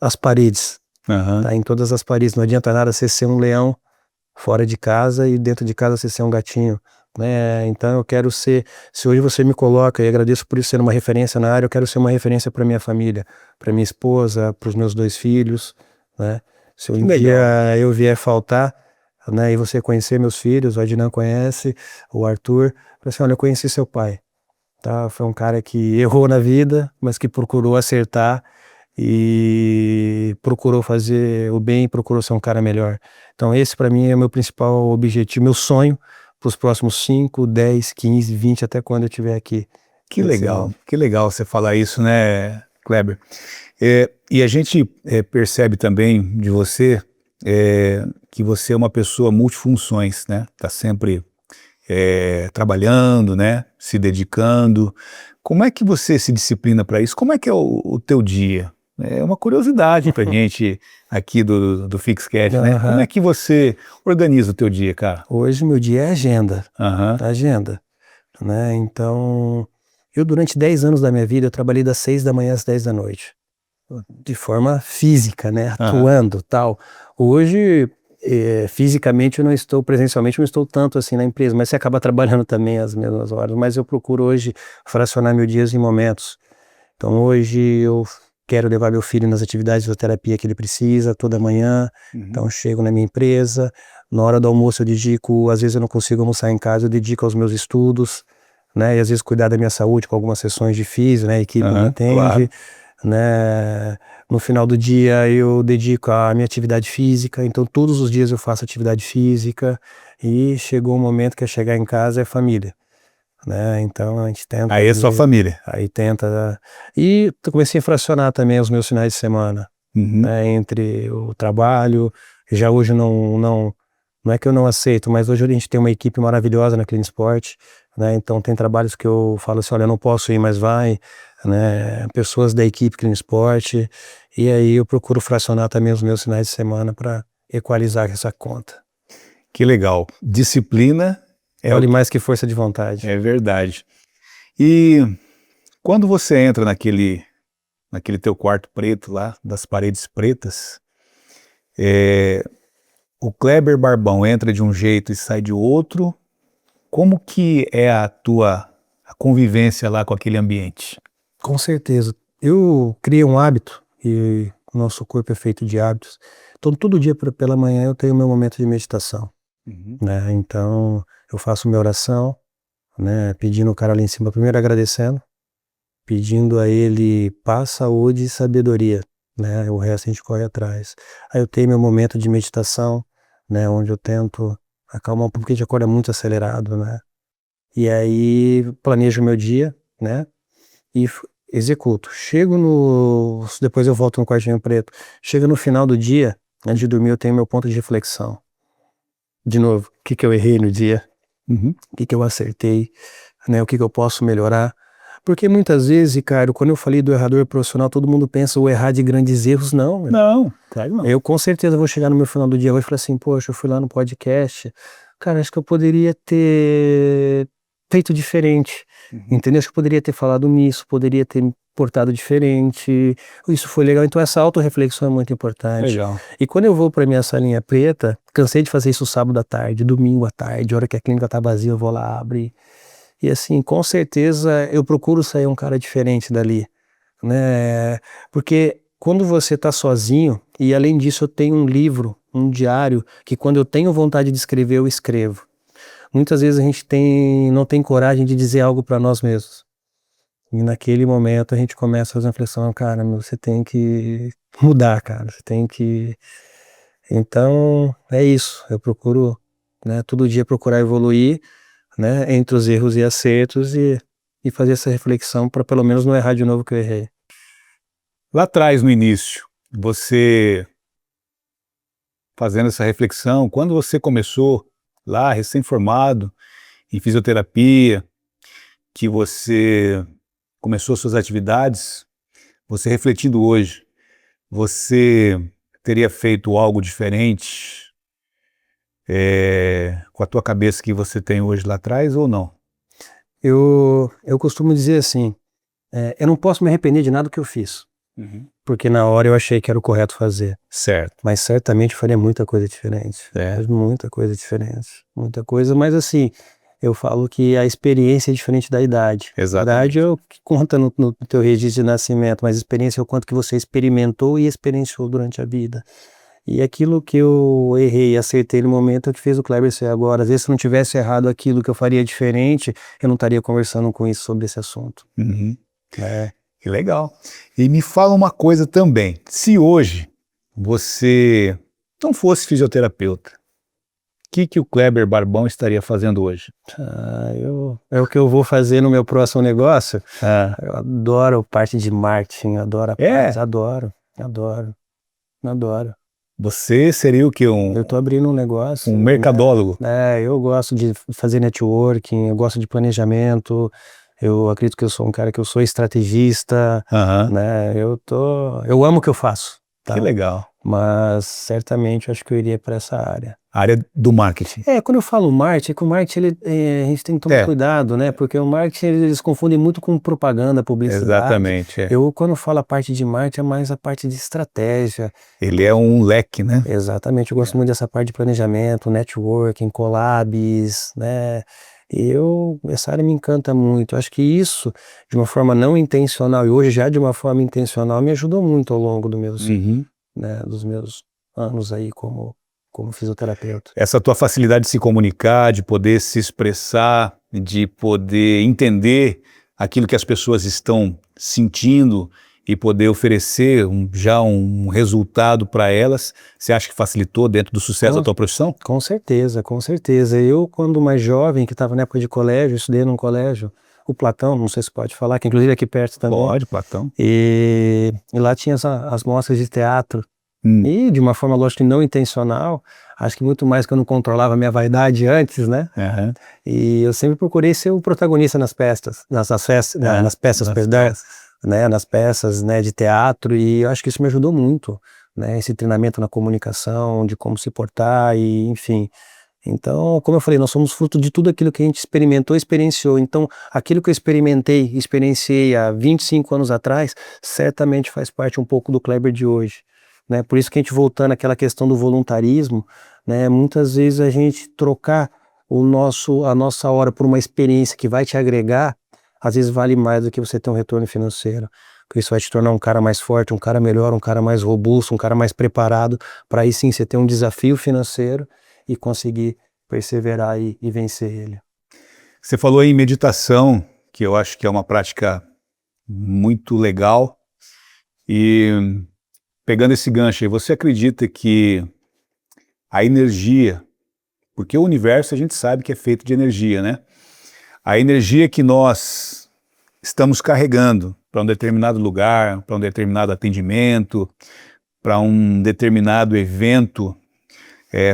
as paredes, tá? Em todas as paredes. Não adianta nada você ser um leão fora de casa e dentro de casa você ser um gatinho, né? Então eu quero ser, se hoje você me coloca, e agradeço por isso ser uma referência na área, eu quero ser uma referência para minha família, para minha esposa, para os meus 2 filhos, né? Se um dia eu vier faltar, né, e você conhecer meus filhos, o Adnan conhece, o Arthur, assim, olha, eu conheci seu pai, tá? Foi um cara que errou na vida, mas que procurou acertar e procurou fazer o bem, procurou ser um cara melhor. Então esse para mim é o meu principal objetivo, meu sonho para os próximos 5, 10, 15, 20, até quando eu estiver aqui.
Que legal você falar isso, né, Kleber? E a gente percebe também de você que você é uma pessoa multifunções, né? Tá sempre trabalhando, né? Se dedicando. Como é que você se disciplina para isso? Como é que é o teu dia? É uma curiosidade pra gente aqui do FixCast, né? Como é que você organiza o teu dia, cara?
Hoje meu dia é agenda, agenda, né? Então, eu durante 10 anos da minha vida, eu trabalhei das 6 da manhã às 10 da noite, de forma física, né? Atuando, tal. Hoje, fisicamente eu não estou, presencialmente eu não estou tanto assim na empresa, mas você acaba trabalhando também às mesmas horas, mas eu procuro hoje fracionar meus dias em momentos. Então hoje eu quero levar meu filho nas atividades de terapia que ele precisa toda manhã, então eu chego na minha empresa, na hora do almoço eu dedico, às vezes eu não consigo almoçar em casa, eu dedico aos meus estudos, né, e às vezes cuidar da minha saúde com algumas sessões de físio, né, a equipe me atende,
claro.
né, no final do dia eu dedico à minha atividade física, então todos os dias eu faço atividade física e chegou um momento que é chegar em casa é família. Né? Então a gente tenta.
Aí é sua família.
Aí tenta. E eu comecei a fracionar também os meus finais de semana, né? Entre o trabalho. Já hoje não é que eu não aceito, mas hoje a gente tem uma equipe maravilhosa na Clean Sport, né? Então tem trabalhos que eu falo assim, olha, eu não posso ir, mas vai, né? Pessoas da equipe Clean Sport. E aí eu procuro fracionar também os meus finais de semana para equalizar essa conta.
Que legal. Disciplina
Vale mais que força de vontade.
É verdade. E quando você entra naquele teu quarto preto lá, das paredes pretas, o Kleber Barbão entra de um jeito e sai de outro. Como que é a convivência lá com aquele ambiente?
Com certeza. Eu criei um hábito, e o nosso corpo é feito de hábitos. Então, todo dia pela manhã eu tenho meu momento de meditação, né? Então, eu faço minha oração, né? Pedindo o cara lá em cima, primeiro agradecendo, pedindo a ele paz, saúde e sabedoria, né? O resto a gente corre atrás. Aí eu tenho meu momento de meditação, né? Onde eu tento acalmar um pouco, porque a gente acorda muito acelerado, né? E aí planejo o meu dia, né? E executo. Depois eu volto no quartinho preto. Chega no final do dia, antes de dormir, eu tenho meu ponto de reflexão. De novo, o que eu errei no dia? O que eu acertei? Né? O que eu posso melhorar? Porque muitas vezes, Ricardo, quando eu falei do errador profissional, todo mundo pensa o errar de grandes erros. Não,
não, claro não.
Eu com certeza vou chegar no meu final do dia hoje e falar assim, poxa, eu fui lá no podcast, cara, acho que eu poderia ter feito diferente, entendeu? Acho que eu poderia ter falado nisso, poderia ter me portado diferente, isso foi legal. Então essa autorreflexão é muito importante.
Legal.
E quando eu vou para minha salinha preta, cansei de fazer isso sábado à tarde, domingo à tarde, a hora que a clínica tá vazia, eu vou lá, abro. E assim, com certeza eu procuro sair um cara diferente dali, né? Porque quando você tá sozinho, e além disso eu tenho um livro, um diário, que quando eu tenho vontade de escrever, eu escrevo. Muitas vezes a gente não tem coragem de dizer algo para nós mesmos. E naquele momento a gente começa a fazer uma reflexão, cara, você tem que mudar, cara, você tem que... Então, é isso, eu procuro, né, todo dia procurar evoluir, né, entre os erros e acertos e fazer essa reflexão para pelo menos não errar de novo o que eu errei.
Lá atrás, no início, você fazendo essa reflexão, quando você começou lá, recém-formado, em fisioterapia, que você começou suas atividades, você refletindo hoje, você teria feito algo diferente com a tua cabeça que você tem hoje lá atrás ou não?
Eu costumo dizer assim, eu não posso me arrepender de nada que eu fiz, porque na hora eu achei que era o correto fazer.
Certo.
Mas certamente faria muita coisa diferente. Muita coisa diferente. Muita coisa, mas assim, eu falo que a experiência é diferente da idade.
Exatamente.
A idade é o que conta no teu registro de nascimento, mas a experiência é o quanto que você experimentou e experienciou durante a vida. E aquilo que eu errei e acertei no momento é o que fez o Kleber ser agora. Às vezes, se não tivesse errado aquilo que eu faria diferente, eu não estaria conversando com isso sobre esse assunto.
Que legal. E me fala uma coisa também. Se hoje você não fosse fisioterapeuta, o que o Kleber Barbão estaria fazendo hoje?
É o que eu vou fazer no meu próximo negócio. Eu adoro parte de marketing, adoro a parte, adoro.
Você seria o quê?
Eu tô abrindo um negócio.
Um mercadólogo?
Eu gosto de fazer networking, eu gosto de planejamento, Eu acredito que eu sou um cara que eu sou estrategista, né? Eu amo o que eu faço. Tá?
Que legal.
Mas certamente eu acho que eu iria para essa área.
A área do marketing.
Quando eu falo marketing, é que o marketing a gente tem que tomar cuidado, né? Porque o marketing eles confundem muito com propaganda, publicidade.
Exatamente.
Eu, quando falo a parte de marketing, é mais a parte de estratégia.
Ele é um leque, né?
Exatamente. Eu gosto muito dessa parte de planejamento, networking, collabs, né? Essa área me encanta muito. Eu acho que isso, de uma forma não intencional, e hoje já de uma forma intencional, me ajudou muito ao longo dos meus anos aí como fisioterapeuta.
Essa tua facilidade de se comunicar, de poder se expressar, de poder entender aquilo que as pessoas estão sentindo e poder oferecer já um resultado para elas, você acha que facilitou dentro do sucesso da tua profissão?
Com certeza, com certeza. Eu, quando mais jovem, que estava na época de colégio, estudei num colégio, o Platão, não sei se pode falar, que inclusive é aqui perto também.
Pode, Platão.
E lá tinha as mostras de teatro. E de uma forma, lógico, não intencional, acho que muito mais que eu não controlava a minha vaidade antes, né? E eu sempre procurei ser o protagonista nas peças, nas peças, né, de teatro, e eu acho que isso me ajudou muito, né? Esse treinamento na comunicação, de como se portar, e enfim. Então, como eu falei, nós somos fruto de tudo aquilo que a gente experimentou, experienciou. Então, aquilo que eu experienciei há 25 anos atrás, certamente faz parte um pouco do Kleber de hoje. Né? Por isso que a gente, voltando àquela questão do voluntarismo, né? Muitas vezes a gente trocar a nossa hora por uma experiência que vai te agregar, às vezes vale mais do que você ter um retorno financeiro. Porque isso vai te tornar um cara mais forte, um cara melhor, um cara mais robusto, um cara mais preparado, para aí sim você ter um desafio financeiro e conseguir perseverar e vencer ele.
Você falou em meditação, que eu acho que é uma prática muito legal, e pegando esse gancho aí, você acredita que a energia, porque o universo a gente sabe que é feito de energia, né? A energia que nós estamos carregando para um determinado lugar, para um determinado atendimento, para um determinado evento,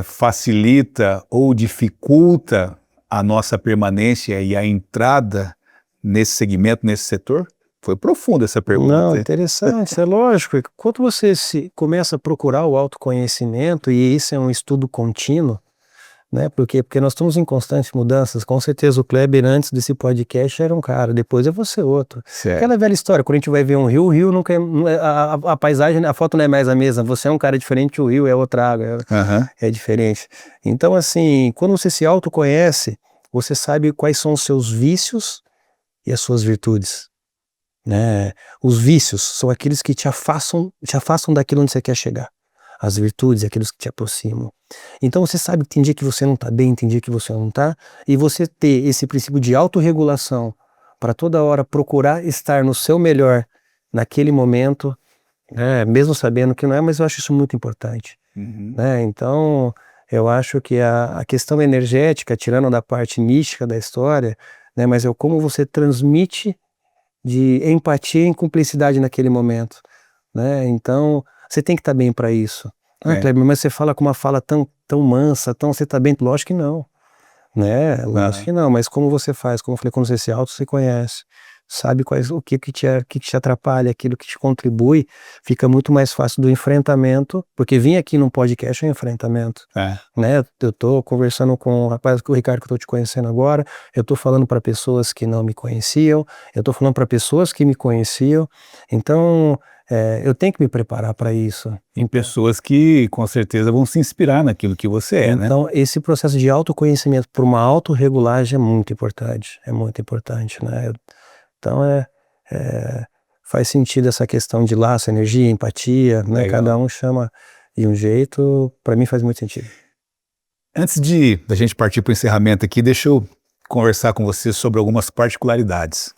facilita ou dificulta a nossa permanência e a entrada nesse segmento, nesse setor? Foi profunda essa pergunta.
Não, interessante, é lógico. Quando você começa a procurar o autoconhecimento, e isso é um estudo contínuo, né? Porque nós estamos em constantes mudanças. Com certeza o Kleber, antes desse podcast, era um cara, depois eu vou ser outro.
Certo.
Aquela velha história, quando a gente vai ver um rio, o rio nunca a paisagem, a foto não é mais a mesma. Você é um cara diferente, o rio é outra água, é diferente. Então, assim, quando você se autoconhece, você sabe quais são os seus vícios e as suas virtudes. Né? Os vícios são aqueles que te afastam daquilo onde você quer chegar. As virtudes, aqueles que te aproximam. Então você sabe que tem dia que você não está bem, tem dia que você não está, e você ter esse princípio de autorregulação para toda hora procurar estar no seu melhor naquele momento, né? Mesmo sabendo que não é, mas eu acho isso muito importante. Né? Então eu acho que a questão energética, tirando da parte mística da história, né? Mas é como você transmite de empatia e cumplicidade naquele momento, né? Então, você tem que estar bem para isso. Kleber, mas você fala com uma fala tão mansa, você está bem? Lógico que não, né? Lógico que não, mas como você faz? Como eu falei, quando você se auto, você conhece, sabe o que te atrapalha, aquilo que te contribui, fica muito mais fácil do enfrentamento, porque vir aqui num podcast é um enfrentamento, né? Eu tô conversando com o rapaz, com o Ricardo, que eu tô te conhecendo agora, eu tô falando para pessoas que não me conheciam, eu tô falando para pessoas que me conheciam, então eu tenho que me preparar para isso.
Em pessoas que com certeza vão se inspirar naquilo que você é, né?
Então, esse processo de autoconhecimento por uma autorregulagem é muito importante, né? Então faz sentido essa questão de laço, energia, empatia, né? Cada um chama de um jeito, para mim faz muito sentido.
Antes da gente partir para o encerramento aqui, deixa eu conversar com você sobre algumas particularidades.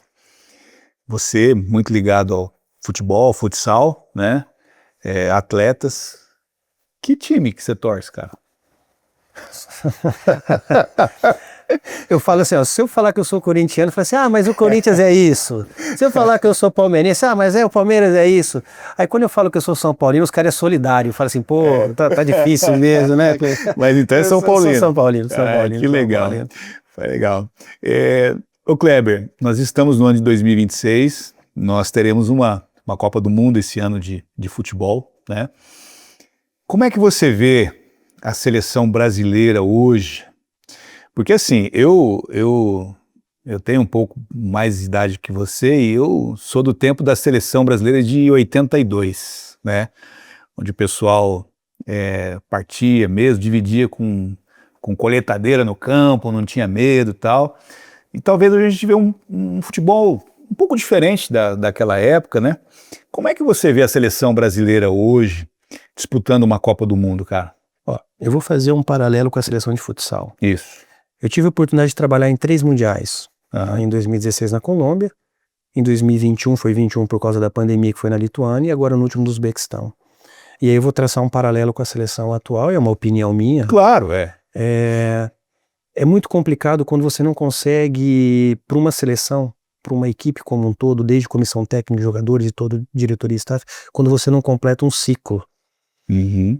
Você, muito ligado ao futebol, futsal, né? Atletas. Que time que você torce, cara?
Eu falo assim, se eu falar que eu sou corintiano, eu falo assim, mas o Corinthians é isso. Se eu falar que eu sou palmeirense, mas o Palmeiras é isso. Aí quando eu falo que eu sou São Paulino, os caras é solidário. Falo assim, tá difícil mesmo, né?
Mas então é São Paulino.
São Paulino.
Que legal. Foi legal. Ô Kleber, nós estamos no ano de 2026, nós teremos uma Copa do Mundo esse ano de futebol, né? Como é que você vê a seleção brasileira hoje? Porque assim, eu tenho um pouco mais de idade que você e eu sou do tempo da seleção brasileira de 82, né? Onde o pessoal partia mesmo, dividia com colheitadeira no campo, não tinha medo e tal. E talvez a gente vê um futebol um pouco diferente daquela época, né? Como é que você vê a seleção brasileira hoje disputando uma Copa do Mundo, cara?
Ó, eu vou fazer um paralelo com a seleção de futsal.
Isso.
Eu tive a oportunidade de trabalhar em 3 mundiais. Em 2016 na Colômbia, em 2021 foi 21 por causa da pandemia que foi na Lituânia e agora no último do Uzbequistão. E aí eu vou traçar um paralelo com a seleção atual, é uma opinião minha.
Claro,
É muito complicado quando você não consegue, para uma seleção, para uma equipe como um todo, desde comissão técnica de jogadores e todo diretoria e staff, quando você não completa um ciclo.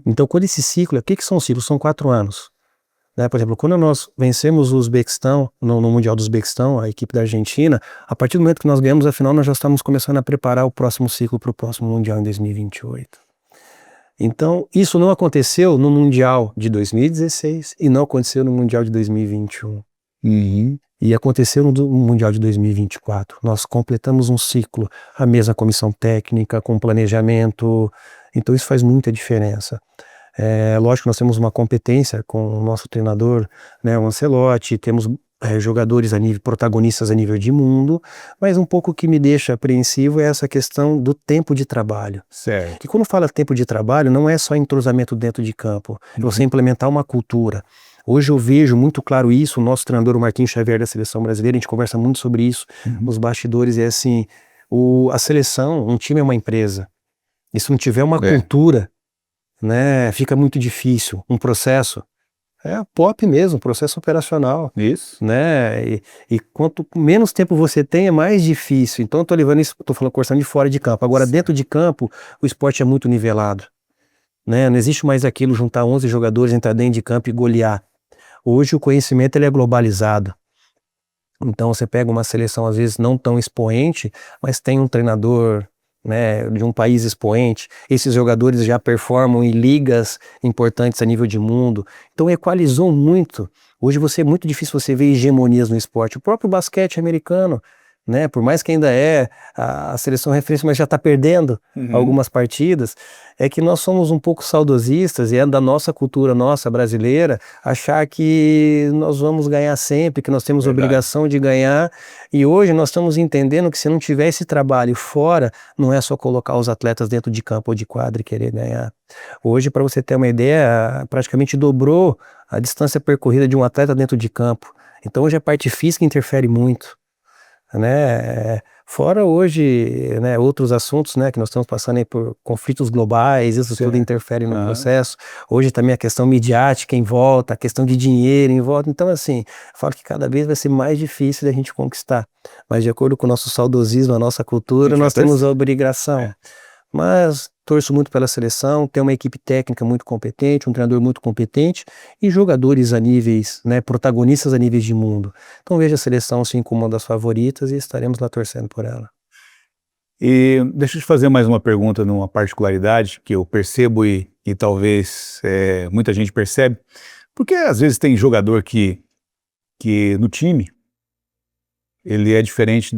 Então, quando esse ciclo, o que são ciclos? São 4 anos. Né? Por exemplo, quando nós vencemos o Uzbequistão, no Mundial do Uzbequistão, a equipe da Argentina, a partir do momento que nós ganhamos a final, nós já estamos começando a preparar o próximo ciclo para o próximo Mundial em 2028. Então, isso não aconteceu no Mundial de 2016 e não aconteceu no Mundial de 2021. E aconteceu no Mundial de 2024. Nós completamos um ciclo, a mesma comissão técnica, com planejamento. Então, isso faz muita diferença. Lógico que nós temos uma competência com o nosso treinador, né, o Ancelotti, temos jogadores protagonistas a nível de mundo, mas um pouco o que me deixa apreensivo é essa questão do tempo de trabalho.
certo.
E quando fala tempo de trabalho, não é só entrosamento dentro de campo, é você implementar uma cultura. Hoje eu vejo muito claro isso, o nosso treinador, o Marquinhos Xavier da seleção brasileira, a gente conversa muito sobre isso nos bastidores, é assim, a seleção, um time é uma empresa, e se não tiver uma cultura, né, fica muito difícil, um processo, pop mesmo, processo operacional.
Isso.
Né? E quanto menos tempo você tem, é mais difícil. Então eu tô levando isso, tô falando, conversando de fora de campo. Agora, dentro de campo, o esporte é muito nivelado. Né? Não existe mais aquilo, juntar 11 jogadores, entrar dentro de campo e golear. Hoje o conhecimento ele é globalizado. Então você pega uma seleção, às vezes, não tão expoente, mas tem um treinador, né, de um país expoente, esses jogadores já performam em ligas importantes a nível de mundo, então equalizou muito. Hoje é muito difícil você ver hegemonias no esporte. O próprio basquete americano, né, por mais que ainda a seleção referência, mas já está perdendo algumas partidas, é que nós somos um pouco saudosistas e é da nossa cultura, nossa brasileira, achar que nós vamos ganhar sempre, que nós temos obrigação de ganhar, e hoje nós estamos entendendo que se não tiver esse trabalho fora, não é só colocar os atletas dentro de campo ou de quadra e querer ganhar. Hoje, para você ter uma ideia, praticamente dobrou a distância percorrida de um atleta dentro de campo. Então hoje a parte física interfere muito. Né? Fora hoje, né, outros assuntos, né, que nós estamos passando aí por conflitos globais, isso tudo interfere no processo. Hoje também a questão midiática em volta, a questão de dinheiro em volta. Então, assim, eu falo que cada vez vai ser mais difícil da gente conquistar. Mas de acordo com o nosso saudosismo, a nossa cultura, nós temos a obrigação. Mas torço muito pela seleção, tem uma equipe técnica muito competente, um treinador muito competente e jogadores a níveis, né, protagonistas a níveis de mundo. Então vejo a seleção sim como uma das favoritas e estaremos lá torcendo por ela.
E deixa eu te fazer mais uma pergunta numa particularidade que eu percebo e talvez muita gente percebe, porque às vezes tem jogador que no time ele é diferente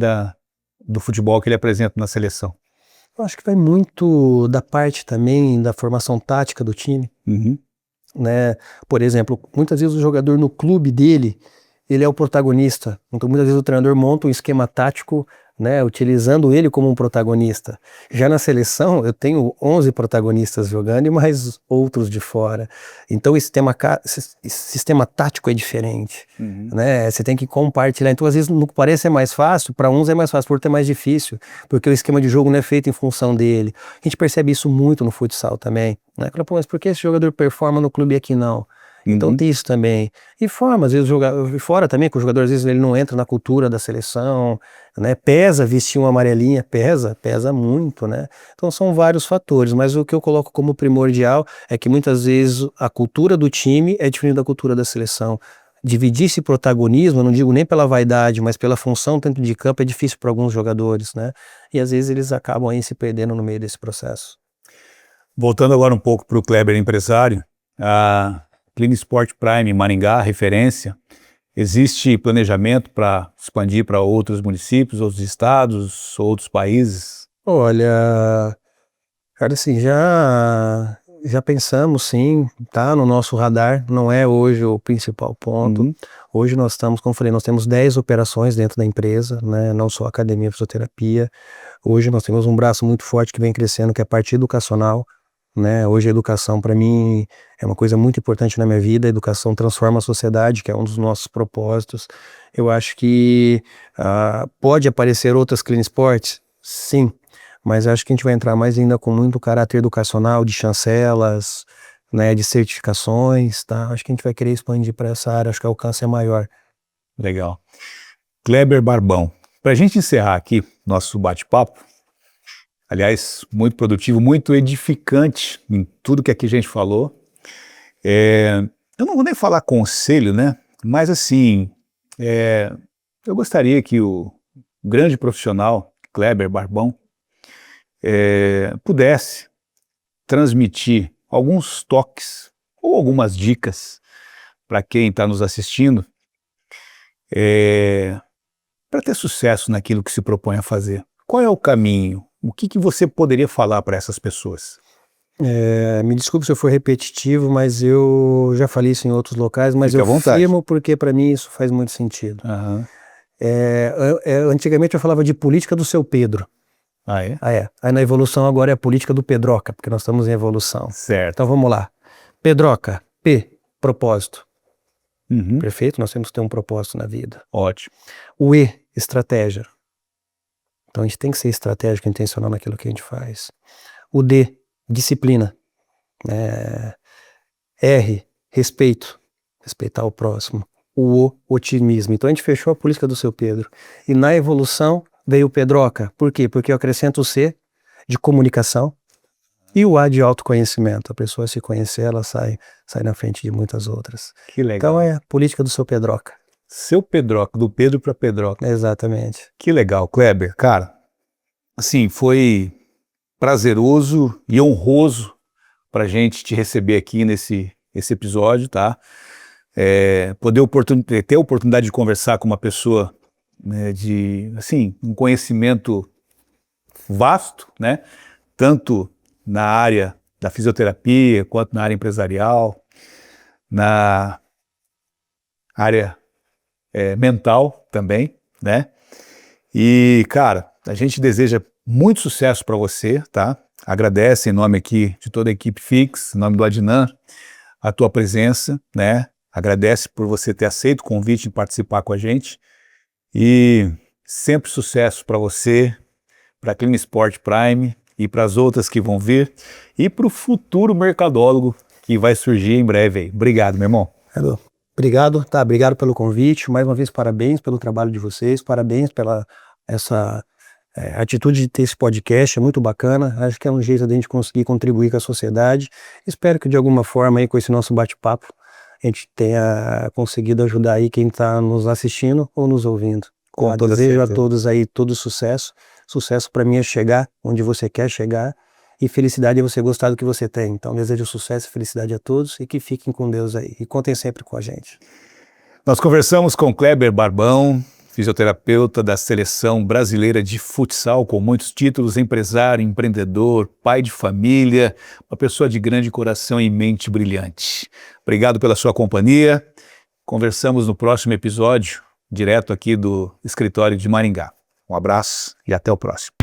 do futebol que ele apresenta na seleção.
Eu acho que vai muito da parte também da formação tática do time, né? Por exemplo, muitas vezes o jogador no clube dele, ele é o protagonista. Então muitas vezes o treinador monta um esquema tático, né, utilizando ele como um protagonista. Já na seleção, eu tenho 11 protagonistas jogando e mais outros de fora. Então o sistema tático é diferente, né? Você tem que compartilhar. Então às vezes no que parece é mais fácil, para uns é mais fácil, por outro é mais difícil, porque o esquema de jogo não é feito em função dele. A gente percebe isso muito no futsal também, né? Pô, mas por que esse jogador performa no clube e aqui não? Então tem isso também. E às vezes, fora também, que o jogador às vezes ele não entra na cultura da seleção, né? Pesa vestir uma amarelinha, pesa muito, né? Então são vários fatores, mas o que eu coloco como primordial é que muitas vezes a cultura do time é diferente da cultura da seleção. dividir esse protagonismo, eu não digo nem pela vaidade, mas pela função dentro de campo, é difícil para alguns jogadores, né? E às vezes eles acabam aí se perdendo no meio desse processo.
Voltando agora um pouco para o Kleber empresário, a Clean Sport Prime Maringá, referência, existe planejamento para expandir para outros municípios, outros estados, outros países?
Olha, cara, assim, já pensamos sim, tá no nosso radar, não é hoje o principal ponto. Hoje nós estamos, como eu falei, nós temos 10 operações dentro da empresa, né, não só academia de fisioterapia. Hoje nós temos um braço muito forte que vem crescendo, que é a parte educacional, né? Hoje a educação para mim é uma coisa muito importante na minha vida, a educação transforma a sociedade, que é um dos nossos propósitos. Eu acho que pode aparecer outras clean sports, sim, mas acho que a gente vai entrar mais ainda com muito caráter educacional, de chancelas, né, de certificações, tá? Acho que a gente vai querer expandir para essa área, acho que o alcance é maior.
Legal. Kleber Barbão, para a gente encerrar aqui nosso bate-papo, aliás, muito produtivo, muito edificante em tudo que aqui a gente falou. Eu não vou nem falar conselho, né? Mas assim, eu gostaria que o grande profissional Kleber Barbão pudesse transmitir alguns toques ou algumas dicas para quem está nos assistindo para ter sucesso naquilo que se propõe a fazer. Qual é o caminho? O que você poderia falar para essas pessoas?
Me desculpe se eu for repetitivo, mas eu já falei isso em outros locais, mas
Fique à
eu
vontade.
afirmo porque para mim isso faz muito sentido.
Aham.
Antigamente eu falava de política do seu Pedro.
Ah, é?
Aí na evolução agora é a política do Pedroca, porque nós estamos em evolução.
Certo.
Então vamos lá. Pedroca, P, propósito.
Uhum.
Perfeito? Nós temos que ter um propósito na vida.
Ótimo.
O E, estratégia. Então a gente tem que ser estratégico e intencional naquilo que a gente faz. O D, disciplina. R, respeito. Respeitar o próximo. O otimismo. Então a gente fechou a política do seu Pedro. E na evolução veio o Pedroca. Por quê? Porque eu acrescento o C, de comunicação, e o A de autoconhecimento. A pessoa se conhecer, ela sai na frente de muitas outras.
Que legal.
Então é a política do seu Pedroca.
Seu Pedroca, do Pedro para Pedroca.
Exatamente.
Que legal, Kleber. Cara, assim, foi prazeroso e honroso pra gente te receber aqui nesse episódio, tá? Ter a oportunidade de conversar com uma pessoa, né, de, assim, um conhecimento vasto, né? Tanto na área da fisioterapia, quanto na área empresarial, na área mental também, né? E, cara, a gente deseja muito sucesso para você, tá? Agradece em nome aqui de toda a equipe Fix, em nome do Adnan, a tua presença, né? Agradece por você ter aceito o convite de participar com a gente e sempre sucesso para você, para a Clean Sport Prime e para as outras que vão vir e para o futuro mercadólogo que vai surgir em breve aí. Obrigado, meu irmão.
Obrigado, tá? Obrigado pelo convite. Mais uma vez, parabéns pelo trabalho de vocês, parabéns pela essa atitude de ter esse podcast, é muito bacana. Acho que é um jeito de a gente conseguir contribuir com a sociedade. Espero que de alguma forma aí com esse nosso bate-papo a gente tenha conseguido ajudar aí quem está nos assistindo ou nos ouvindo.
Com toda
desejo
certeza.
a todos aí todo sucesso. Sucesso para mim é chegar onde você quer chegar e felicidade é você gostar do que você tem. Então desejo sucesso e felicidade a todos e que fiquem com Deus aí. E contem sempre com a gente.
Nós conversamos com Kleber Barbão, fisioterapeuta da Seleção Brasileira de Futsal, com muitos títulos, empresário, empreendedor, pai de família, uma pessoa de grande coração e mente brilhante. Obrigado pela sua companhia. Conversamos no próximo episódio, direto aqui do escritório de Maringá. Um abraço e até o próximo.